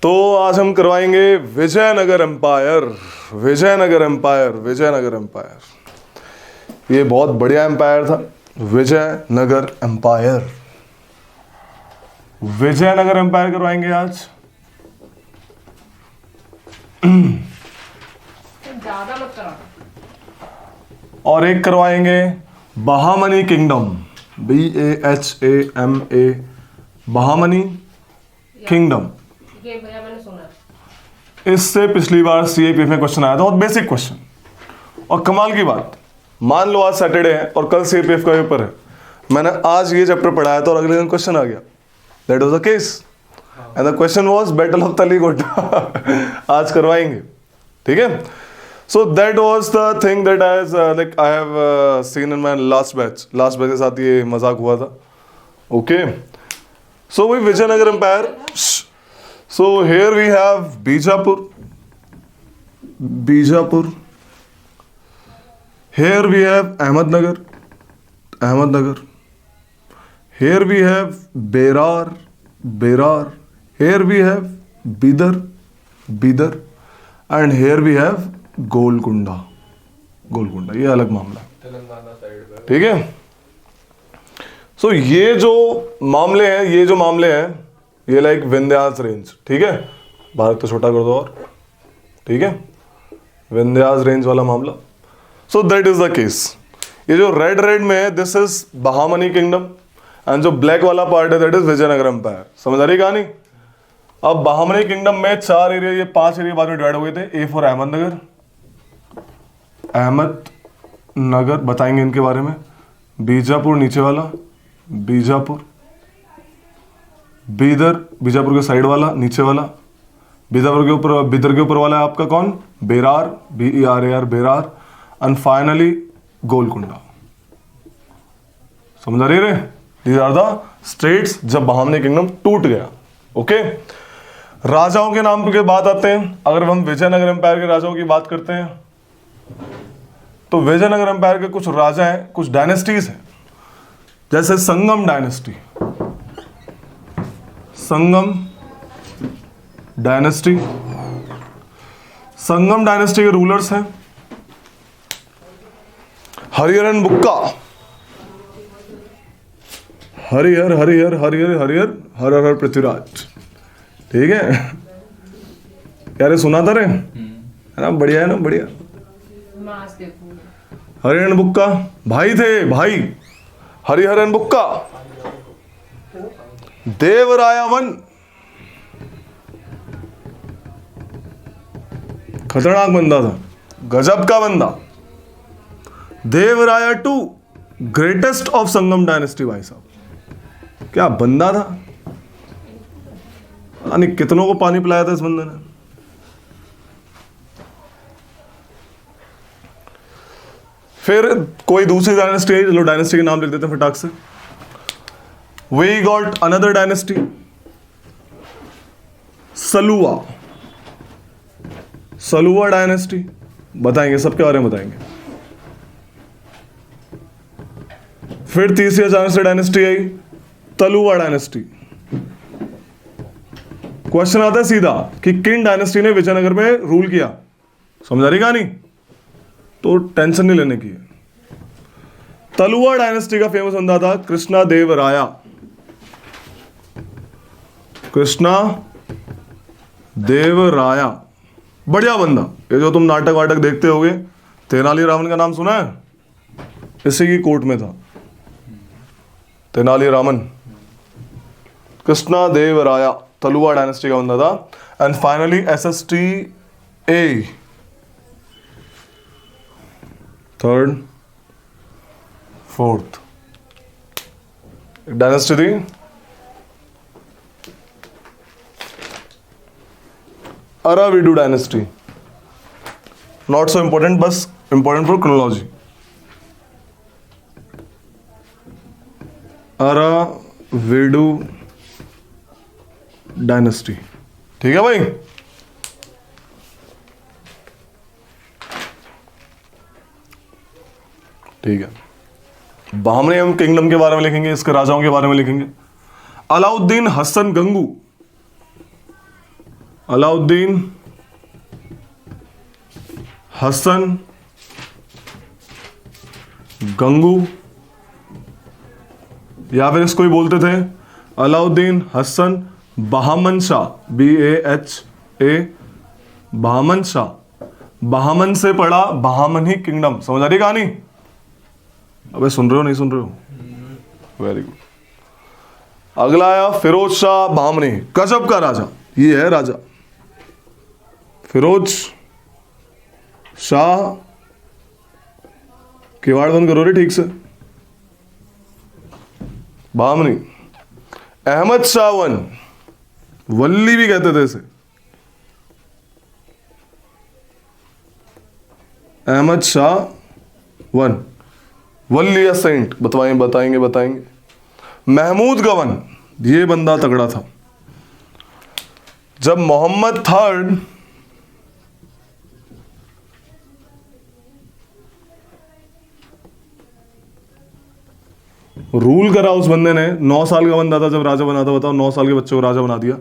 तो आज हम करवाएंगे Vijayanagar empire. Vijayanagar empire, Vijayanagar empire, ये बहुत बढ़िया एम्पायर था। विजयनगर एम्पायर, विजयनगर एम्पायर करवाएंगे आज। ज्यादा मत करा। और एक करवाएंगे Bahmani kingdom, BAHAMA, Bahmani kingdom. ये भैया मैंने सुना। इससे पिछली बार CAPF में क्वेश्चन आया था, बहुत बेसिक क्वेश्चन। और कमाल की बात, मान लो आज सैटरडे है और कल CAPF का पेपर है, मैंने आज ये चैप्टर पढ़ाया था और अगले दिन क्वेश्चन आ गया। That was the case and the question was battle of Talikot. आज करवाएंगे, ठीक है। So that was the thing that I have seen in my last batch के साथ ये मजाक हुआ था। Okay, so we Vijayanagara empire. So here we have Bijapur. Here we have Ahmednagar. Here we have Berar. Here we have Bidar. And here we have Golconda. ये अलग मामला है, तेलंगाना साइड पे। ठीक है। सो ये जो मामले हैं ये लाइक विंध्यास रेंज, ठीक है। भारत तो छोटा कर दो और, ठीक है, विंध्यास रेंज वाला मामला। So that is the case. ये जो रेड में है this is Bahmani kingdom and जो ब्लैक वाला पार्ट है दैट इज विजयनगर एम्पायर। समझ आ रही कहानी। अब बहामनी किंगडम में 4 एरिया, ये 5 एरिया बाद में डिवाइड हुए थे। A फॉर अहमदनगर बताएंगे इनके बारे में। बीजापुर नीचे वाला, बीजापुर के साइड वाला, नीचे वाला। बीदर के ऊपर वाला है आपका कौन? Berar, BERAR, Berar. And finally Golconda. समझ आ रही है? दीज आर द स्टेट्स जब बहामनी किंगडम टूट गया। ओके, राजाओं के नाम के बात आते हैं। अगर हम विजयनगर एम्पायर के राजाओं की बात करते हैं तो विजयनगर एम्पायर के कुछ राजा हैं, कुछ डायनेस्टीज हैं, जैसे संगम डायनेस्टी। संगम डायनेस्टी के रूलर्स हैं हरिहरन बुक्का। हरिहर पृथ्वीराज, ठीक है। यार सुना था रे, है ना? बढ़िया है ना, बढ़िया। हरिहरन बुक्का भाई थे, भाई हरिहरन बुक्का। देवराया 1 खतरनाक बंदा था, गजब का बंदा। देवराया 2 ग्रेटेस्ट ऑफ संगम डायनेस्टी। भाई साहब क्या बंदा था, यानी कितनों को पानी पिलाया था इस बंदे ने। फिर कोई दूसरी डायनेस्टी है, चलो डायनेस्टी के नाम लिख देते हैं फटाक से। We got another dynasty, Saluwa dynasty. बताएंगे, सबके बारे में बताएंगे। फिर तीसरी डायनेस्टी आई तलुवा डायनेस्टी। क्वेश्चन आता है सीधा कि किन डायनेस्टी ने विजयनगर में रूल किया। समझ आ रही कहानी? तो टेंशन नहीं लेने की है। तलुवा डायनेस्टी का फेमस बंदा था कृष्णा देवराया, बढ़िया बंदा। ये जो तुम नाटक वाटक देखते होगे, तेनालीरामन का नाम सुना है? इसी की कोर्ट में था तेनालीरामन। कृष्णा देवराया तलुवा डायनेस्टी का बंदा था। And finally SSTA, third fourth dynasty थी Aravidu dynasty. Not so important, बस important for chronology. Aravidu dynasty, ठीक है भाई। ठीक है, बहामनी किंगडम के बारे में लिखेंगे, इसके राजाओं के बारे में लिखेंगे। अलाउद्दीन हसन गंगू, अलाउद्दीन, हसन, गंगू, या फिर इसको ही बोलते थे अलाउद्दीन हसन बहामन शाह, BAHA, बहामन शाह। बहामन से पढ़ा बहामनी किंगडम। समझ आ रही कहानी? अबे सुन रहे हो नहीं सुन रहे हो? Very good. अगला आया फिरोज शाह बहामनी, गजब का राजा। ये है राजा फिरोज शाह। किवाड़ बंद करो रे ठीक से। बहामनी। अहमद शाह वन, वल्ली भी कहते थे इसे। अहमद शाह वन, वल्ली या सेंट, बताएंगे। महमूद गवन, ये बंदा तगड़ा था। जब मोहम्मद थर्ड रूल करा, उस बंदे ने 9 साल का बंदा था जब राजा बना था। बताओ, 9 साल के बच्चे को राजा बना दिया।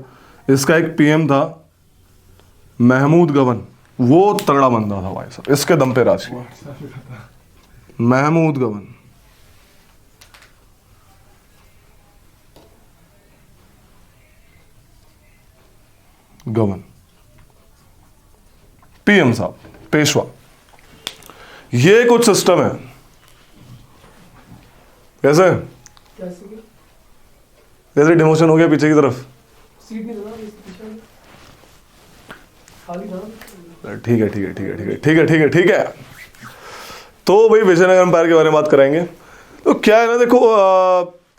इसका एक PM था महमूद गवन, वो तगड़ा बंदा था भाई साहब, इसके दम पे राज किया। महमूद गवन। PM साहब, पेशवा। ये कुछ सिस्टम है। कैसे जैसे डिमोशन हो गया पीछे की तरफ। सीट नहीं था इस पीछे में, खाली था। ठीक है। तो भाई विजयनगर एम्पायर के बारे में बात कराएंगे। तो क्या है ना, देखो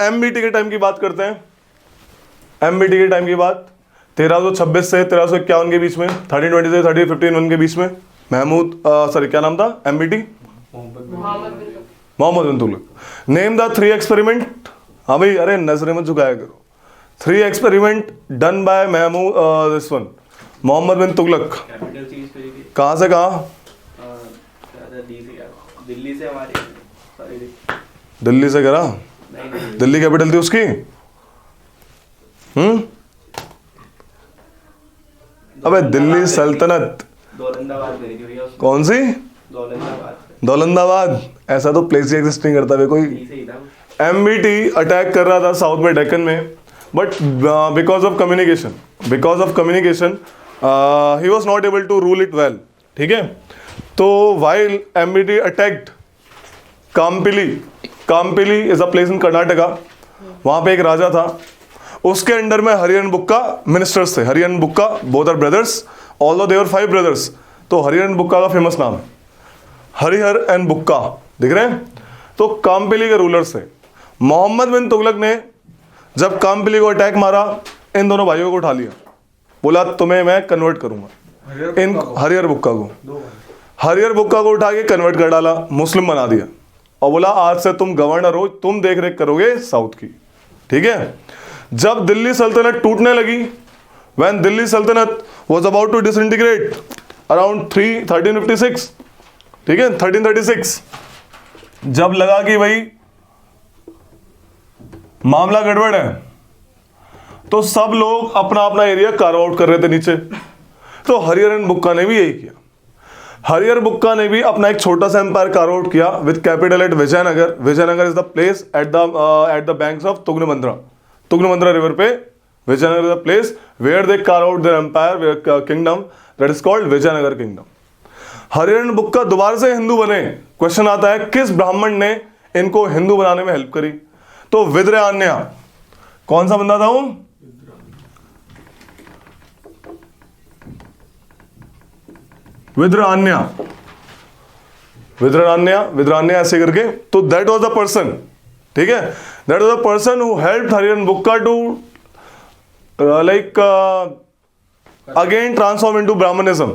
MBT के टाइम की बात करते हैं। MBT के टाइम की बात 1326 से 1351 के बीच में, 1320 से 1351 के बीच में महमूद सॉरी क्या नाम था MBT? Mohammad bin Tughlaq. Name the 3 experiment. हाँ भाई, अरे नजरें मत झुकाया करो। 3 experiment done by Mahmud this one Mohammad bin Tughlaq. Capital चीज करी थी कहाँ से कहाँ? दिल्ली से हमारी, सॉरी दिल्ली से करा। नहीं दिल्ली कैपिटल थी उसकी। अबे दिल्ली सल्तनत दौलंदाबाद करी थी भैया उसने। कौन सी? दौलंदाबाद दौलंदाबाद। ऐसा तो प्लेस ही एग्जिस्ट नहीं करता कोई। से ही था। MBT अटैक कर रहा था साउथ में डेक्कन में, but because of communication he was not able to rule it well. ठीक है, तो while MBT attacked Kampili is a place in Karnataka. वहां पे एक राजा था, उसके अंडर में हरिहरन बुक्का मिनिस्टर्स थे। Hariharan Bukka both are brothers, although they were 5 brothers. तो हरिहरन बुक्का का फेमस नाम है हरिहर एंड बुक्का, दिख रहे हैं? तो काम्पिली के रूलर्स थे। मोहम्मद बिन तुगलक ने जब काम्पिली को अटैक मारा, इन दोनों भाइयों को उठा लिया, बोला तुम्हें मैं कन्वर्ट करूंगा। इन हरिहर बुक्का को उठा के कन्वर्ट कर डाला, मुस्लिम बना दिया, और बोला आज से तुम गवर्नर हो, तुम देख रेख करोगे साउथ की। ठीक है, जब दिल्ली सल्तनत टूटने लगी, when Delhi Sultanate was about to disintegrate around 1356, ठीक है 1336, जब लगा कि भाई मामला गड़बड़ है, तो सब लोग अपना अपना एरिया कार्व आउट कर रहे थे नीचे। तो हरिहरन बुक्का ने भी यही किया। हरिहर बुक्का ने भी अपना एक छोटा सा एम्पायर कार्व आउट किया with capital at Vijayanagara. Vijayanagara is the place at the banks of Tungabhadra river पे। Vijayanagara is the place where they carve out their empire kingdom, that is called Vijayanagara kingdom. Hariharan Bukka दोबारा से हिंदू बने। क्वेश्चन आता है किस ब्राह्मण ने इनको हिंदू बनाने में हेल्प करी? तो विद्रान्या। कौन सा बंदा था वो? विद्रान्या ऐसे करके। तो दैट वाज द पर्सन, ठीक है, that was the person who helped Harihara Bukka to like again transform into brahmanism.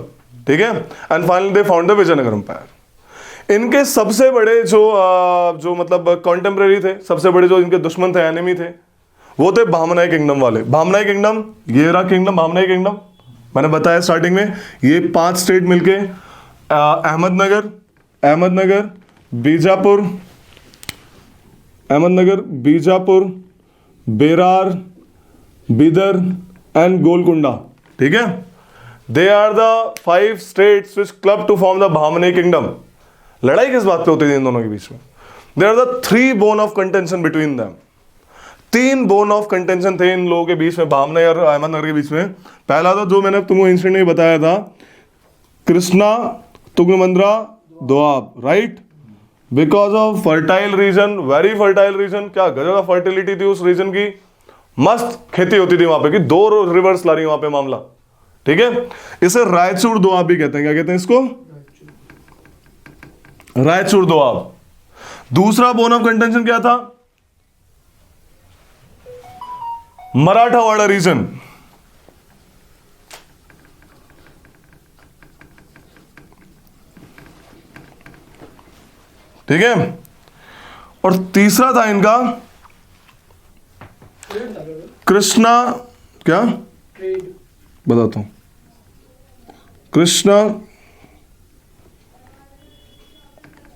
ठीक है, and finally they found the Vijayanagar empire. इनके सबसे बड़े जो मतलब कॉन्टेम्पररी थे, सबसे बड़े जो इनके दुश्मन थे, एनिमी थे, वो थे भामनाई किंगडम वाले। भामनाई किंगडम, ये रहा किंगडम भामनाई किंगडम। मैंने बताया स्टार्टिंग में, ये 5 स्टेट मिलके अहमदनगर, बीजापुर, बेरार, बीदर एंड गोलकुंडा। ठीक है, they are the 5 states which club to form the Bahmani kingdom. लड़ाई किस बात पे होती थी इन दोनों के बीच में? There are the 3 bone of contention between them. 3 bone of contention थे इन लोगों के बीच में, भामने और अहमदनगर के बीच में। पहला था जो मैंने तुमको इंसिडेंट में बताया था, Krishna Tungabhadra Doab, right? Because of fertile region, very fertile region. क्या गजब का फर्टिलिटी थी उस रीजन की, मस्त खेती होती थी वहां पे, कि 2 रिवर्स ला रही वहां पे मामला, ठीक है। इसे रायचूर दोआब भी कहते हैं। क्या कहते हैं इसको? रायचूर दोआब। दूसरा बोन ऑफ कंटेंशन क्या था? मराठावाड़ा रीजन। ठीक है। और तीसरा था इनका ट्रेड था क्या? कृष्णा, क्या ट्रेड। बताता हूं, कृष्णा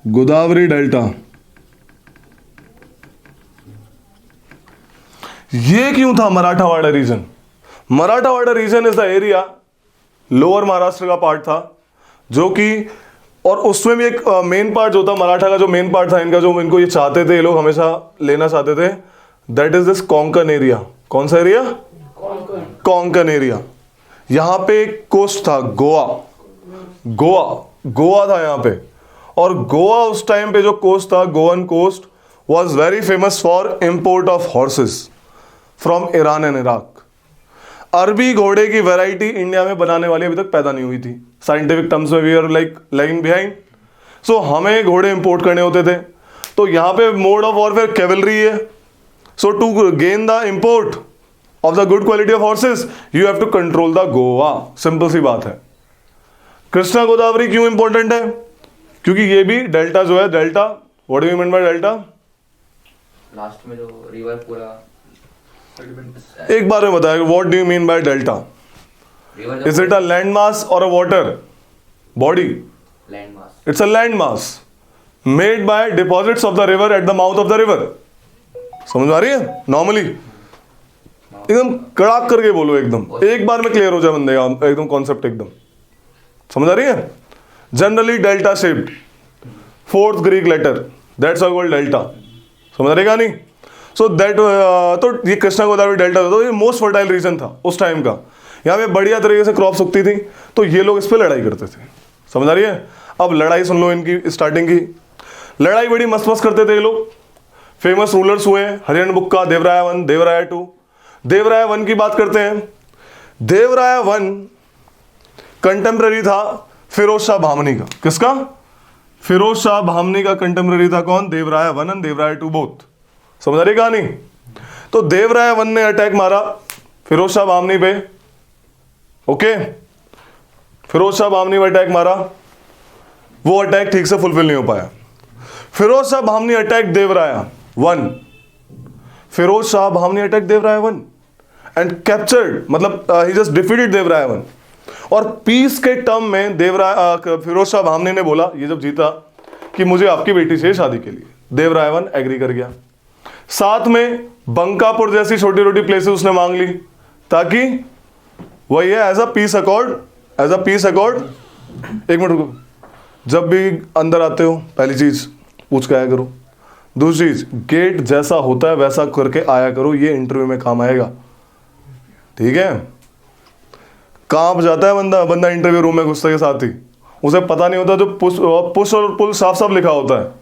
गोदावरी डेल्टा। ये क्यों था Marathwada region? Marathwada region is the area, lower Maharashtra का पार्ट था, जो कि, और उसमें भी एक मेन पार्ट जो था मराठा का, जो मेन पार्ट था इनका, जो इनको ये चाहते थे, ये लोग हमेशा लेना चाहते थे, that is this Konkan area. कौन सा एरिया? कोंकण एरिया। यहां पे एक कोस्ट था, गोवा। गोवा था यहां पे। और गोवा उस टाइम पे जो कोस्ट था, Goan coast, was very famous for import of horses from Iran and Iraq. अरबी घोड़े की वैरायटी इंडिया में बनाने वाली अभी तक पैदा नहीं हुई थी। साइंटिफिक टर्म्स में we are like lagging behind. So हमें घोड़े इंपोर्ट करने होते थे। तो यहां पे मोड ऑफ वॉरफेयर कैवलरी है। So to gain the import of the good quality of horses, you have to control the Goa. Simple सी बात है। कृष्णा गोदावरी क्यों इंपॉर्टेंट है? क्योंकि ये भी डेल्टा जो है, delta, what do you mean by delta? Last में जो रिवर पूरा एक बार में बताया, what do you mean by delta? River is it a land mass और a water body? Land mass. It's a land mass made by deposits of the river at the mouth of the river. समझ आ रही है? Normally एकदम कड़ाक करके बोलो, एकदम एक बार में क्लियर हो जाए बंदे का एकदम कॉन्सेप्ट, एकदम समझ आ रही है? Generally delta shaped, 4th Greek letter, that's called delta. समझ आ रही कहानी? सो दैट, तो ये कृष्णा गोदावरी डेल्टा था, तो ये मोस्ट फर्टाइल रीजन था उस टाइम का। यहाँ पे बढ़िया तरीके से क्रॉप्स उगती थी, तो ये लोग इस पर लड़ाई करते थे। समझ आ रही है? अब लड़ाई सुन लो इनकी स्टार्टिंग की। लड़ाई बड़ी मस्त मस्त करते थे ये लोग। फेमस रूलर्स हुए हरिहर बुक्का, देवराया 1, देवराया 2। देवराया 1 की बात करते हैं। देवराया 1 कंटेम्प्रेरी था फिरोज शाह भामनी का। किसका? फिरोज शाह भामनी का कंटेम्प्रेरी था कौन? देवराया 1 एंड देवराया 2 बोथ। समझ आ रही कहानी? तो देवराया 1 ने अटैक मारा फिरोज शाह भामनी पे। ओके, फिरोज शाह भामनी पे अटैक मारा, वो अटैक ठीक से फुलफिल नहीं हो पाया। फिरोज शाह भामनी अटैक देवराया 1, फिरोज शाह भामनी अटैक देवराया 1 एंड कैप्चर्ड, मतलब ही जस्ट डिफीटेड देवराया 1। और पीस के टर्म में देवराया फिरोज शाह भामनी ने बोला, ये जब जीता, कि मुझे आपकी बेटी से शादी के लिए। देवराया 1 एग्री कर गया। साथ में बंकापुर जैसी छोटी छोटी प्लेसेस उसने मांग ली, ताकि वही है as a peace accord, as a peace accord. एक मिनट रुको, जब भी अंदर आते हो पहली चीज पूछ के आया करो। दूसरी चीज, गेट जैसा होता है वैसा करके आया करो, ये इंटरव्यू में काम आएगा, ठीक है? कांप जाता है बंदा इंटरव्यू रूम में घुसते के साथ ही, उसे पता नहीं होता जो पुश और पुल साफ साफ लिखा होता है।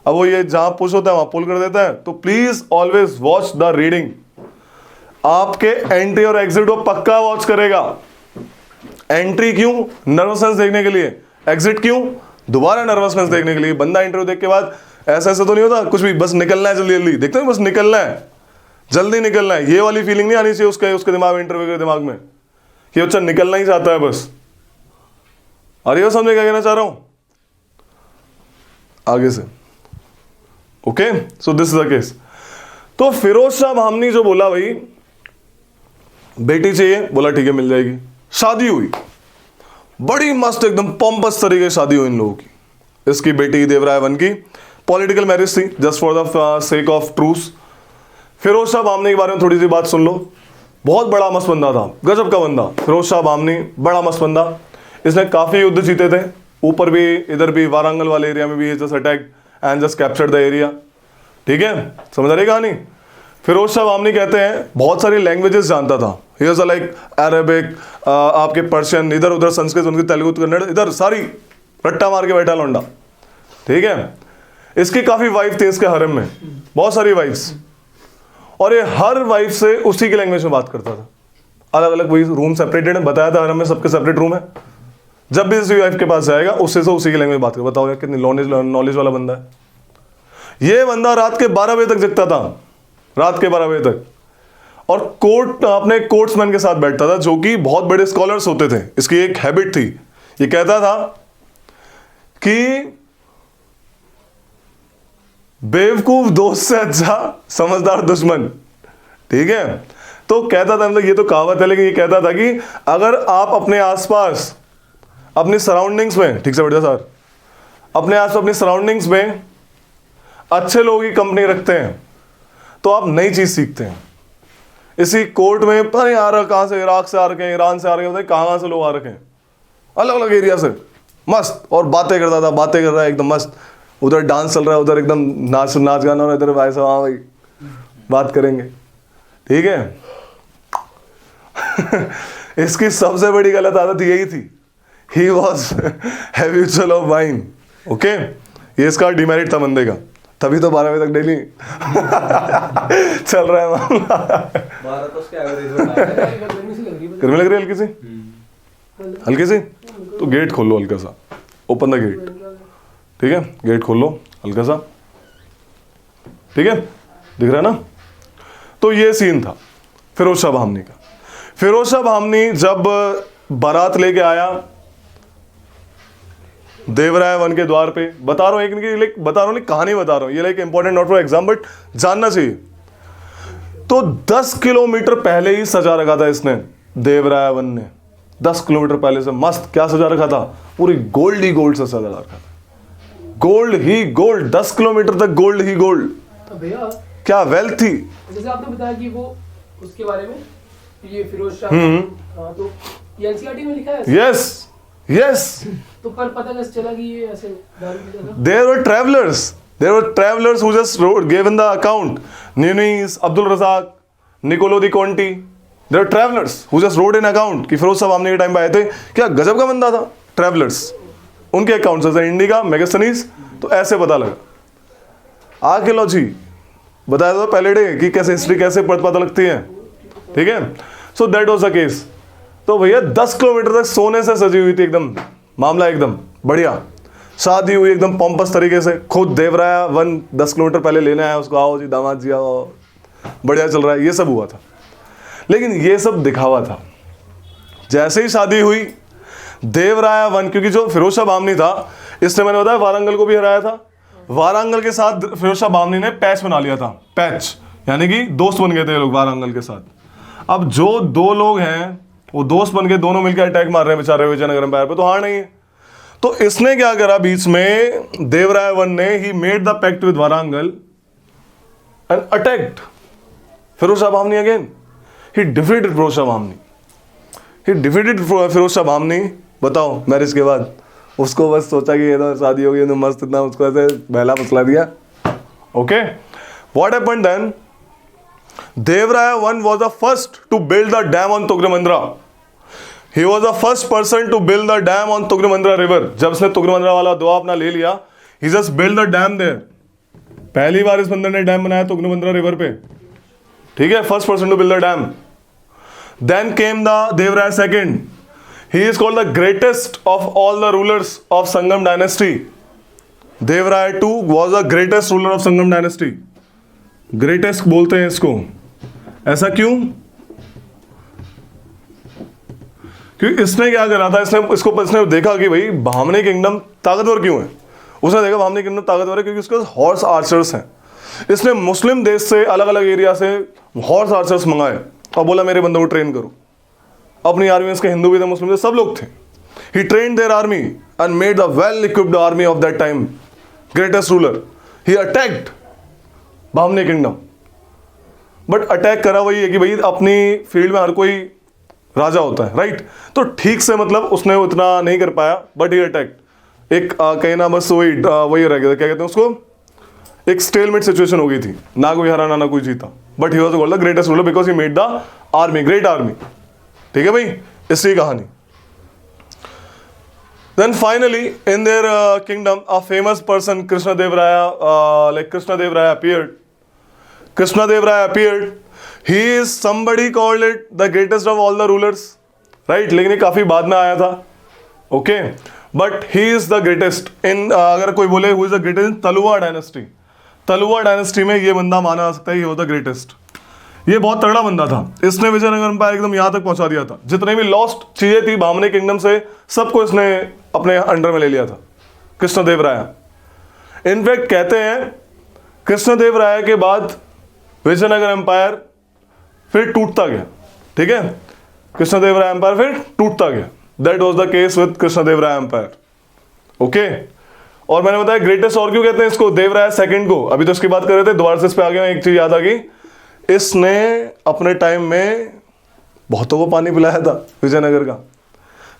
अब वो ये जहां पुश होता है वहां पुल कर देता है। तो please always watch the reading. आपके एंट्री और एग्जिट वो पक्का वॉच करेगा। एंट्री क्यों? नर्वसनेस देखने के लिए। एग्जिट क्यों? दोबारा नर्वसनेस देखने के लिए। बंदा इंटरव्यू देख के बाद ऐसा ऐसा तो नहीं होता कुछ भी, बस निकलना है जल्दी जल्दी, देखते हैं बस निकलना है, जल्दी निकलना है, ये वाली फीलिंग नहीं आनी चाहिए उसके दिमाग में, इंटरव्यू के दिमाग में, कि अच्छा निकलना ही चाहता है बस। अरे समझे क्या कहना चाह रहा हूं आगे से? Okay, so this is the case. तो फिरोज शाह भामनी जो बोला, भाई बेटी चाहिए, बोला ठीक है मिल जाएगी। शादी हुई, बड़ी मस्त एकदम पॉम्पस तरीके से शादी हुई इन लोगों की। इसकी बेटी देवराया 1 की पॉलिटिकल मैरिज थी, just for the sake of truce. Firoz Shah Bahmani के बारे में थोड़ी सी बात सुन लो। बहुत बड़ा मस्त बंदा था, गजब का बंदा, फिरोज शाह बामनी, बड़ा मस्त बंदा। इसने काफ़ी युद्ध जीते थे, ऊपर भी इधर भी वारंगल वाले एरिया में भी just attack and just captured the area. ठीक है, समझ आ रही कहानी। फिरोज शाह बामनी कहते हैं बहुत सारी लैंग्वेजेस जानता था। ही वाज लाइक अरबिक, आपके पर्शियन, इधर उधर संस्कृत, उनकी तेलुगु, कन्नड़, इधर सारी रट्टा मार के बैठा लौंडा। ठीक है, इसकी काफ़ी वाइफ थी इसके हरम में, बहुत सारी वाइफ्स, और ये हर वाइफ से उसी की लैंग्वेज में बात करता था। अलग अलग वही रूम सेपरेटेड है, बताया था हरम में सबके सेपरेट रूम है। जब भी इसी वाइफ के पास जाएगा उससे उसी की लैंग्वेज बात कर। बताओ यार कितनी नॉलेज वाला बंदा है। ये बंदा रात के 12 बजे तक जगता था, रात के 12 बजे तक, और अपने कोर्ट्समैन के साथ बैठता था जो कि बहुत बड़े स्कॉलर्स होते थे। इसकी एक हैबिट थी, ये कहता था कि बेवकूफ दोस्त से अच्छा समझदार दुश्मन। ठीक है, तो कहता था, मतलब ये तो कहावत है, लेकिन ये कहता था कि अगर आप अपने आसपास, अपनी सराउंडिंग्स में, ठीक से बैठ जा सर, अपने आसपास अपनी सराउंडिंग्स में अच्छे लोगों की कंपनी रखते हैं तो आप नई चीज सीखते हैं। इसी कोर्ट में पता नहीं आ रहा कहां से, इराक से आ रखे हैं, ईरान से आ रखे हैं, कहां से लोग आ रखे हैं, अलग अलग एरिया से, मस्त, और बातें करता था, बातें कर रहा है एकदम मस्त। उधर डांस चल रहा है, उधर एकदम नाच गाना, और इधर भाई साहब हाँ भाई बात करेंगे। ठीक है इसकी सबसे बड़ी गलत आदत यही थी, he was habitual of wine. Okay, ये इसका डिमेरिट था बंदे का, तभी तो 12 बजे तक डेली चल रहा है मामला। 12 तो उसके एवरेज में है। गर्मी सी लग रही है। गर्मी लग रही है हल्की सी, हल्की सी, तो गेट खोल लो हल्का सा, ओपन द गेट। ठीक है, गेट खोल लो हल्का सा। ठीक है, दिख रहा है ना। तो ये सीन था फिरोज शाह बामनी का। फिरोज शाह बामनी जब बारात लेके आया देवराय वन के द्वार पे, बता रहा हूं एक बता रहा हूं, कहानी बता रहा हूं, ये like important not for exam but जानना चाहिए। तो 10 किलोमीटर पहले ही सजा रखा था इसने, देवराय वन ने 10 किलोमीटर पहले से मस्त क्या सजा रखा था, पूरी गोल्ड ही गोल्ड से सजा रखा था, गोल्ड ही गोल्ड, 10 किलोमीटर तक गोल्ड ही गोल्ड। तो भैया क्या वेल्थ थी। जैसे आपने बताया कि वो उसके बारे में, ये फिरोज शाह, हाँ, तो ये एनसीईआरटी में लिखा है ऐसे? यस यस, तो पर पता कैसे चला कि ये ऐसे दारू पीता था? there were travelers who just gave in the account. Nunes, Abdul Razak, Niccolo di Conti, there were travelers who just wrote in account कि फिरोज शाह बामनी के टाइम पे आए थे, क्या गजब का बंदा था। ट्रैवलर्स उनके अकाउंट से, इंडिका, मेगास्थनीज, तो ऐसे पता लगा। आर्कियोलॉजी बताया था पहले डे कि कैसे हिस्ट्री कैसे पता लगती है। ठीक है, so that was the case. तो भैया 10 किलोमीटर तक सोने से सजी हुई थी एकदम, मामला एकदम बढ़िया, शादी हुई एकदम पंपस तरीके से। खुद देवराया वन 10 किलोमीटर पहले लेने आया उसको, आओ जी दामाद जी आओ, बढ़िया चल रहा है, ये सब हुआ था। लेकिन ये सब दिखावा था। जैसे ही शादी हुई देवराया वन, क्योंकि जो फिरोज शाह बामनी था इसने, मैंने बताया वारंगल को भी हराया था, वारंगल के साथ फिरोज शाह बामनी ने पैच बना लिया था, पैच यानी कि दोस्त बन गए थे लोग वारंगल के साथ। अब जो दो लोग हैं वो दोस्त बन के दोनों मिलकर अटैक मार रहे हैं बेचारे विजयनगर एम्पायर पे, तो हार नहीं है। तो इसने क्या करा बीच में, देवराय वन ने he made the pact with Warangal and attacked Firoz Shah Bahmani again. He defeated Firoz Shah Bahmani, he defeated Firoz Shah Bahmani. बताओ, मैरिज के बाद उसको बस सोचा कि ये तो शादी होगी तो मस्त, इतना उसको ऐसे बहला फुसला दिया। Okay, what happened then, Devaraya one was the first to build the dam on Tungabhadra. He was the first person to build the dam on Tungabhadra river. जब उसने तुंगभद्रा वाला दुआ अपना ले लिया, he just built the dam there. पहली बार इस बंदर ने डैम बनाया तुंगभद्रा रिवर पे। ठीक है, first person to build the dam. Then came the Devaraya second. He is called the greatest of all the rulers of Sangam dynasty. Devaraya II was the greatest ruler of Sangam dynasty. Greatest बोलते हैं इसको, ऐसा क्यों? क्योंकि इसने क्या करा था, इसने देखा कि भाई बामनी किंगडम ताकतवर क्यों है। उसने देखा बामनी किंगडम ताकतवर है क्योंकि उसके पास हॉर्स आर्चर्स हैं। इसने मुस्लिम देश से, अलग अलग एरिया से हॉर्स आर्चर्स मंगाए और बोला मेरे बंदों को ट्रेन करो। अपनी आर्मी में इसके हिंदू भी थे, मुस्लिम थे, सब लोग थे। He trained their army and made the well equipped army of that time, greatest ruler. He attacked Bahmani kingdom, but attack करा वही है कि भाई अपनी फील्ड में हर कोई राजा होता है, राइट। तो ठीक से मतलब उसने उतना नहीं कर पाया, बट ही अटैक एक कहीं ना बस वही रह गया था, क्या कहते हैं उसको, एक स्टेलमेट सिचुएशन हो गई थी, ना कोई हरा ना कोई जीता, but he was called the greatest ruler because he made the army, great army. ठीक है भाई, इसकी कहानी। Then finally, in their kingdom, a famous person, Krishna Dev Raya appeared. Krishna Dev Raya appeared. He is somebody called it the greatest of all the rulers, right? लेकिन ये काफी बाद में आया था, okay? But he is the greatest in अगर कोई बोले who is the greatest in Tuluva dynasty, Tuluva dynasty में ये बंदा माना जा सकता है, ये होता ग्रेटेस्ट। ये बहुत तगड़ा बंदा था, इसने विजयनगर एम्पायर एकदम यहाँ तक पहुंचा दिया था। जितने भी लॉस्ट चीजें थी भामनी किंगडम से, सबको इसने अपने अंडर में ले लिया था, कृष्णदेव राय। इनफैक्ट कहते हैं कृष्णदेव राय के बाद विजयनगर एम्पायर फिर टूटता गया। ठीक है, कृष्णदेव राय एम्पायर फिर टूटता गया। That was the case with Krishnadeva Raya empire, okay. और मैंने बताया ग्रेटेस्ट और क्यों कहते हैं इसको, देवराय सेकंड को, अभी तो इसकी बात कर रहे थे, दोबारा से इस पे आ गया, एक चीज याद आ गई, इसने अपने टाइम में बहुतों को पानी पिलाया था विजयनगर का।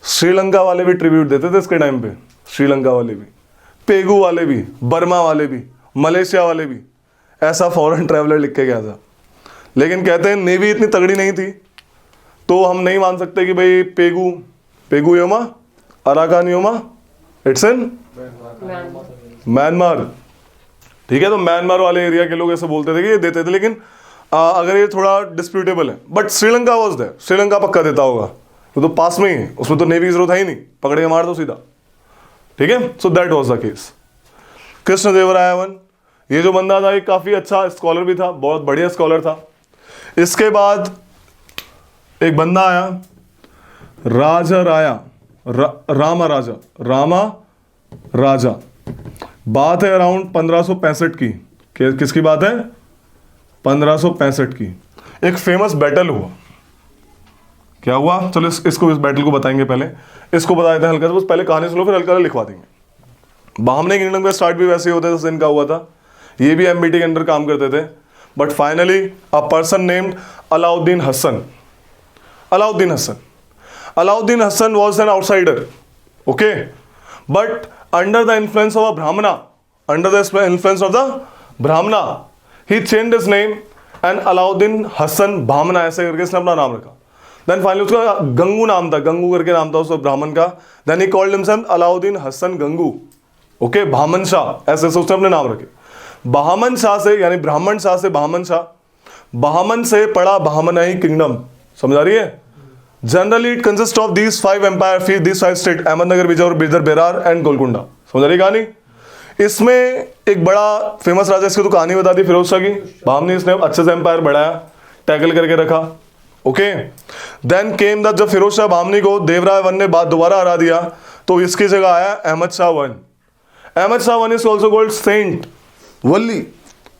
श्रीलंका वाले भी ट्रिब्यूट देते थे इसके टाइम पे, श्रीलंका वाले भी, पेगू वाले भी, बर्मा वाले भी, मलेशिया वाले भी, ऐसा फॉरेन ट्रैवलर लिख के गया था। लेकिन कहते हैं नेवी इतनी तगड़ी नहीं थी, तो हम नहीं मान सकते कि भाई Pegu Yoma, Arakan Yoma, it's in Myanmar. ठीक है, तो म्यांमार वाले एरिया के लोग ऐसे बोलते थे कि ये देते थे, लेकिन अगर ये थोड़ा डिस्प्यूटेबल है, but Sri Lanka was there, Sri Lanka पक्का देता होगा, वो तो पास में ही है, उसमें तो नेवी की जरूरत है ही नहीं, पकड़ के मार दो सीधा। ठीक है, so that was the case. Krishnadevaraya one, ये जो बंदा था ये काफी अच्छा स्कॉलर भी था, बहुत बढ़िया स्कॉलर था। इसके बाद एक बंदा आया, राजा राया, रामा राजा। बात है अराउंड 1565 की, किसकी बात है, 1565 की। एक फेमस बैटल हुआ, क्या हुआ, चलो इसको इस बैटल को बताएंगे, पहले इसको बता देते हैं हल्का सा, बस पहले कहानी सुनो फिर हल्का लिखवा देंगे। बामनी किंगडम का स्टार्ट भी वैसे ही होता था इनका हुआ था, ये भी एमबीटी के अंडर काम करते थे, but finally a person named Alauddin Hasan. Alauddin Hasan was an outsider, okay, but under the influence of a Brahmana, he changed his name and Alauddin Hasan भामना ऐसे करके इसने अपना नाम रखा। देन फाइनली उसका गंगू नाम था, गंगू करके नाम था उस ब्राह्मण का। Then he called himself Alauddin Hasan Gangu, okay, Bahman Shah, ऐसे उसने अपने नाम रखे। बहामन शाह से, यानी ब्राह्मण शाह से बहामन शाह, बहामन से पड़ा बहामनाई किंगडम, समझ आ रही है। Generally it consist of these 5 empire, these 5 state, Ahmednagar, Bijapur, Bidar, Berar and Golconda. समझ आ रही कहानी। इसमें एक बड़ा फेमस राजा, इसकी तो कहानी बता दी, फिरोज शाह की। बामनी इसने अच्छे से एम्पायर बढ़ाया, टैकल करके रखा, ओके। देन केम द, जब फिरोज शाह बामनी को देवराय वन ने दोबारा हरा दिया, तो इसकी जगह आया Ahmad Shah one. Ahmad Shah one is also called saint Wali.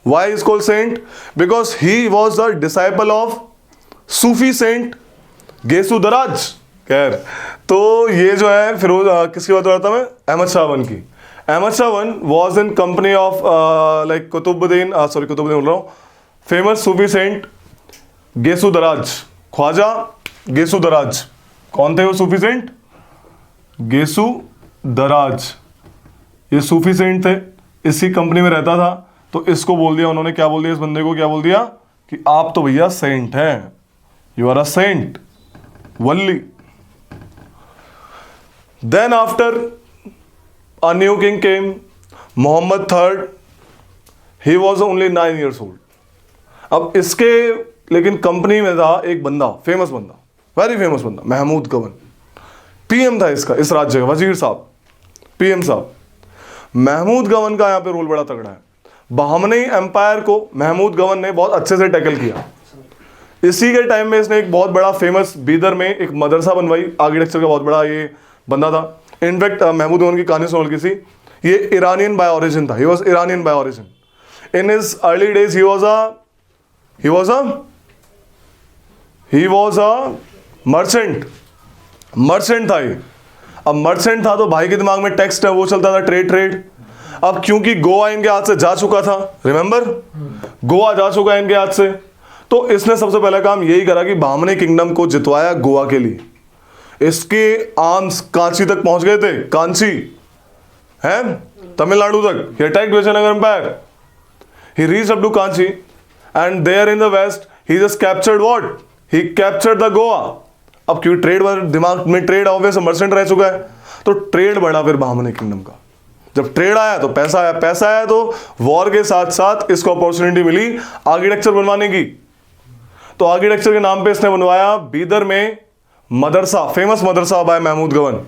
Why is called saint? Because he was the disciple of Sufi saint Gesu Daraz. खैर, तो ये जो है फिरोज, किसकी बात हो रहा था मैं, अहमद शाह वन की। Ahmad Shah one was in company of like Qutbuddin बोल रहा हूँ, फेमस सूफी सेंट गेसु दराज, ख्वाजा गेसु दराज। कौन थे वो सूफी सेंट? गेसु दराज, ये सूफी सेंट थे, इसी कंपनी में रहता था। तो इसको बोल दिया उन्होंने, क्या बोल दिया इस बंदे को, क्या बोल दिया कि आप तो भैया सेंट हैं, you are a saint Valli. Then after a new king came, Muhammad III. He was only 9 years old. अब इसके लेकिन कंपनी में था एक बंदा, फेमस बंदा, वेरी फेमस बंदा, महमूद गवन। पीएम था इसका, इस राज्य का, वजीर साहब, पीएम साहब। महमूद गवन का यहाँ पे रोल बड़ा तगड़ा है। बहामनी एम्पायर को महमूद गवन ने बहुत अच्छे से टैकल किया। इसी के टाइम में इसने एक बहुत बड़ा फेमस बीदर में एक मदरसा बनवाई, आर्किटेक्चर का बहुत बड़ा ये बंदा था। इनफैक्ट महमूद गवन की कहानी सुन किसी, ये ईरानियन बाय ओरिजिन था, he was Iranian by origin. In his early days he was a merchant था ये। अब मर्चेंट था तो भाई के दिमाग में टेक्स्ट है, वो चलता था ट्रेड। अब क्योंकि गोवा इनके हाथ से जा चुका था, रिमेंबर, गोवा जा चुका है इनके हाथ से, तो तो इसने सबसे पहला काम यही करा कि बामनी किंगडम को जितवाया गोवा के लिए। इसके आर्म्स कांची तक पहुंच गए थे, कांची है तमिलनाडु तक। He attacked Vijayanagara empire, he reached up to Kanchi and there in the west he just captured what, he captured the Goa. अब क्योंकि ट्रेड दिमाग में ट्रेड ऑब्वियस मर्चेंट रह चुका है, तो ट्रेड बढ़ा फिर बामनी किंगडम का। जब ट्रेड आया तो पैसा आया, पैसा आया तो वॉर के साथ साथ इसको अपॉर्चुनिटी मिली आर्किटेक्चर बनवाने की। तो आर्किटेक्चर के नाम पे इसने बनवाया बीदर में मदरसा, फेमस मदरसा बाय महमूद गवन।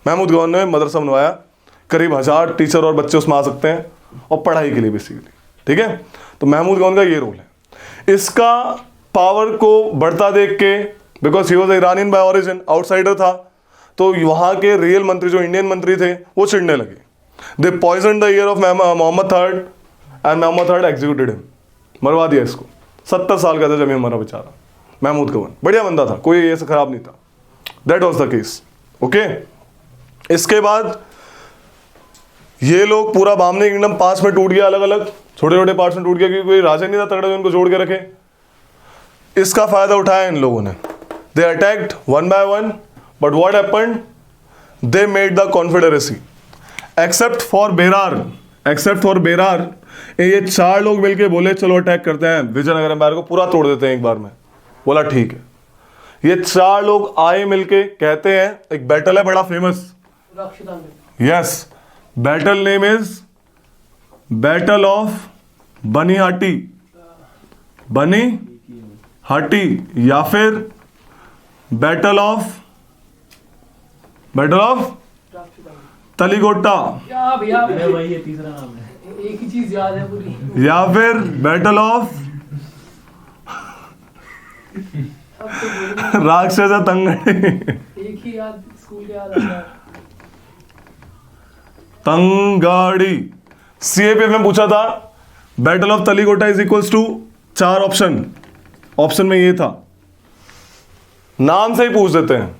महमूद गवन ने मदरसा बनवाया, करीब 1000 टीचर और बच्चे उसमें आ सकते हैं, और पढ़ाई के लिए बेसिकली, ठीक है। तो महमूद गवन का ये रोल है। इसका पावर को बढ़ता देख के, because he was Iranian by origin, outsider था, तो वहां के रियल मंत्री जो इंडियन मंत्री थे वो चिढ़ने लगे। They poison the ear of Mohammad third and Mohammad third executed him, मरवा दिया इसको। 70 साल का था जब ये मरा बेचारा महमूद गवन। बढ़िया बंदा था, कोई ऐसा खराब नहीं था। That was the case, okay. इसके बाद ये लोग पूरा बामनी किंगडम 5 में टूट गया, अलग अलग छोटे छोटे पार्ट्स में टूट गया, क्योंकि कोई राजा नहीं था तगड़ा जो उनको जोड़ के रखे। इसका फायदा उठाया इन लोगों ने। They attacked one by one, but what happened, they made the confederacy except for Berar. Except for Berar, ये 4 लोग मिलके बोले चलो अटैक करते हैं विजयनगर एम्पायर को, पूरा तोड़ देते हैं एक बार में। बोला ठीक है। ये 4 लोग आए मिलके, कहते हैं एक बैटल है बड़ा famous, yes, battle name is battle of Banihatti, Banihatti, या फिर बैटल ऑफ तलीगोटा, या भैया वही है, तीसरा नाम है। एक ही चीज याद है पूरी। या फिर बैटल ऑफ अब तो बोलूं, राक्षसा तंगड़ी, एक ही याद, स्कूल के याद आता है। तंगाड़ी। सीएपीएफ में पूछा था battle of Talikota is equals to 4 option, option में ये था, नाम से ही पूछ देते हैं।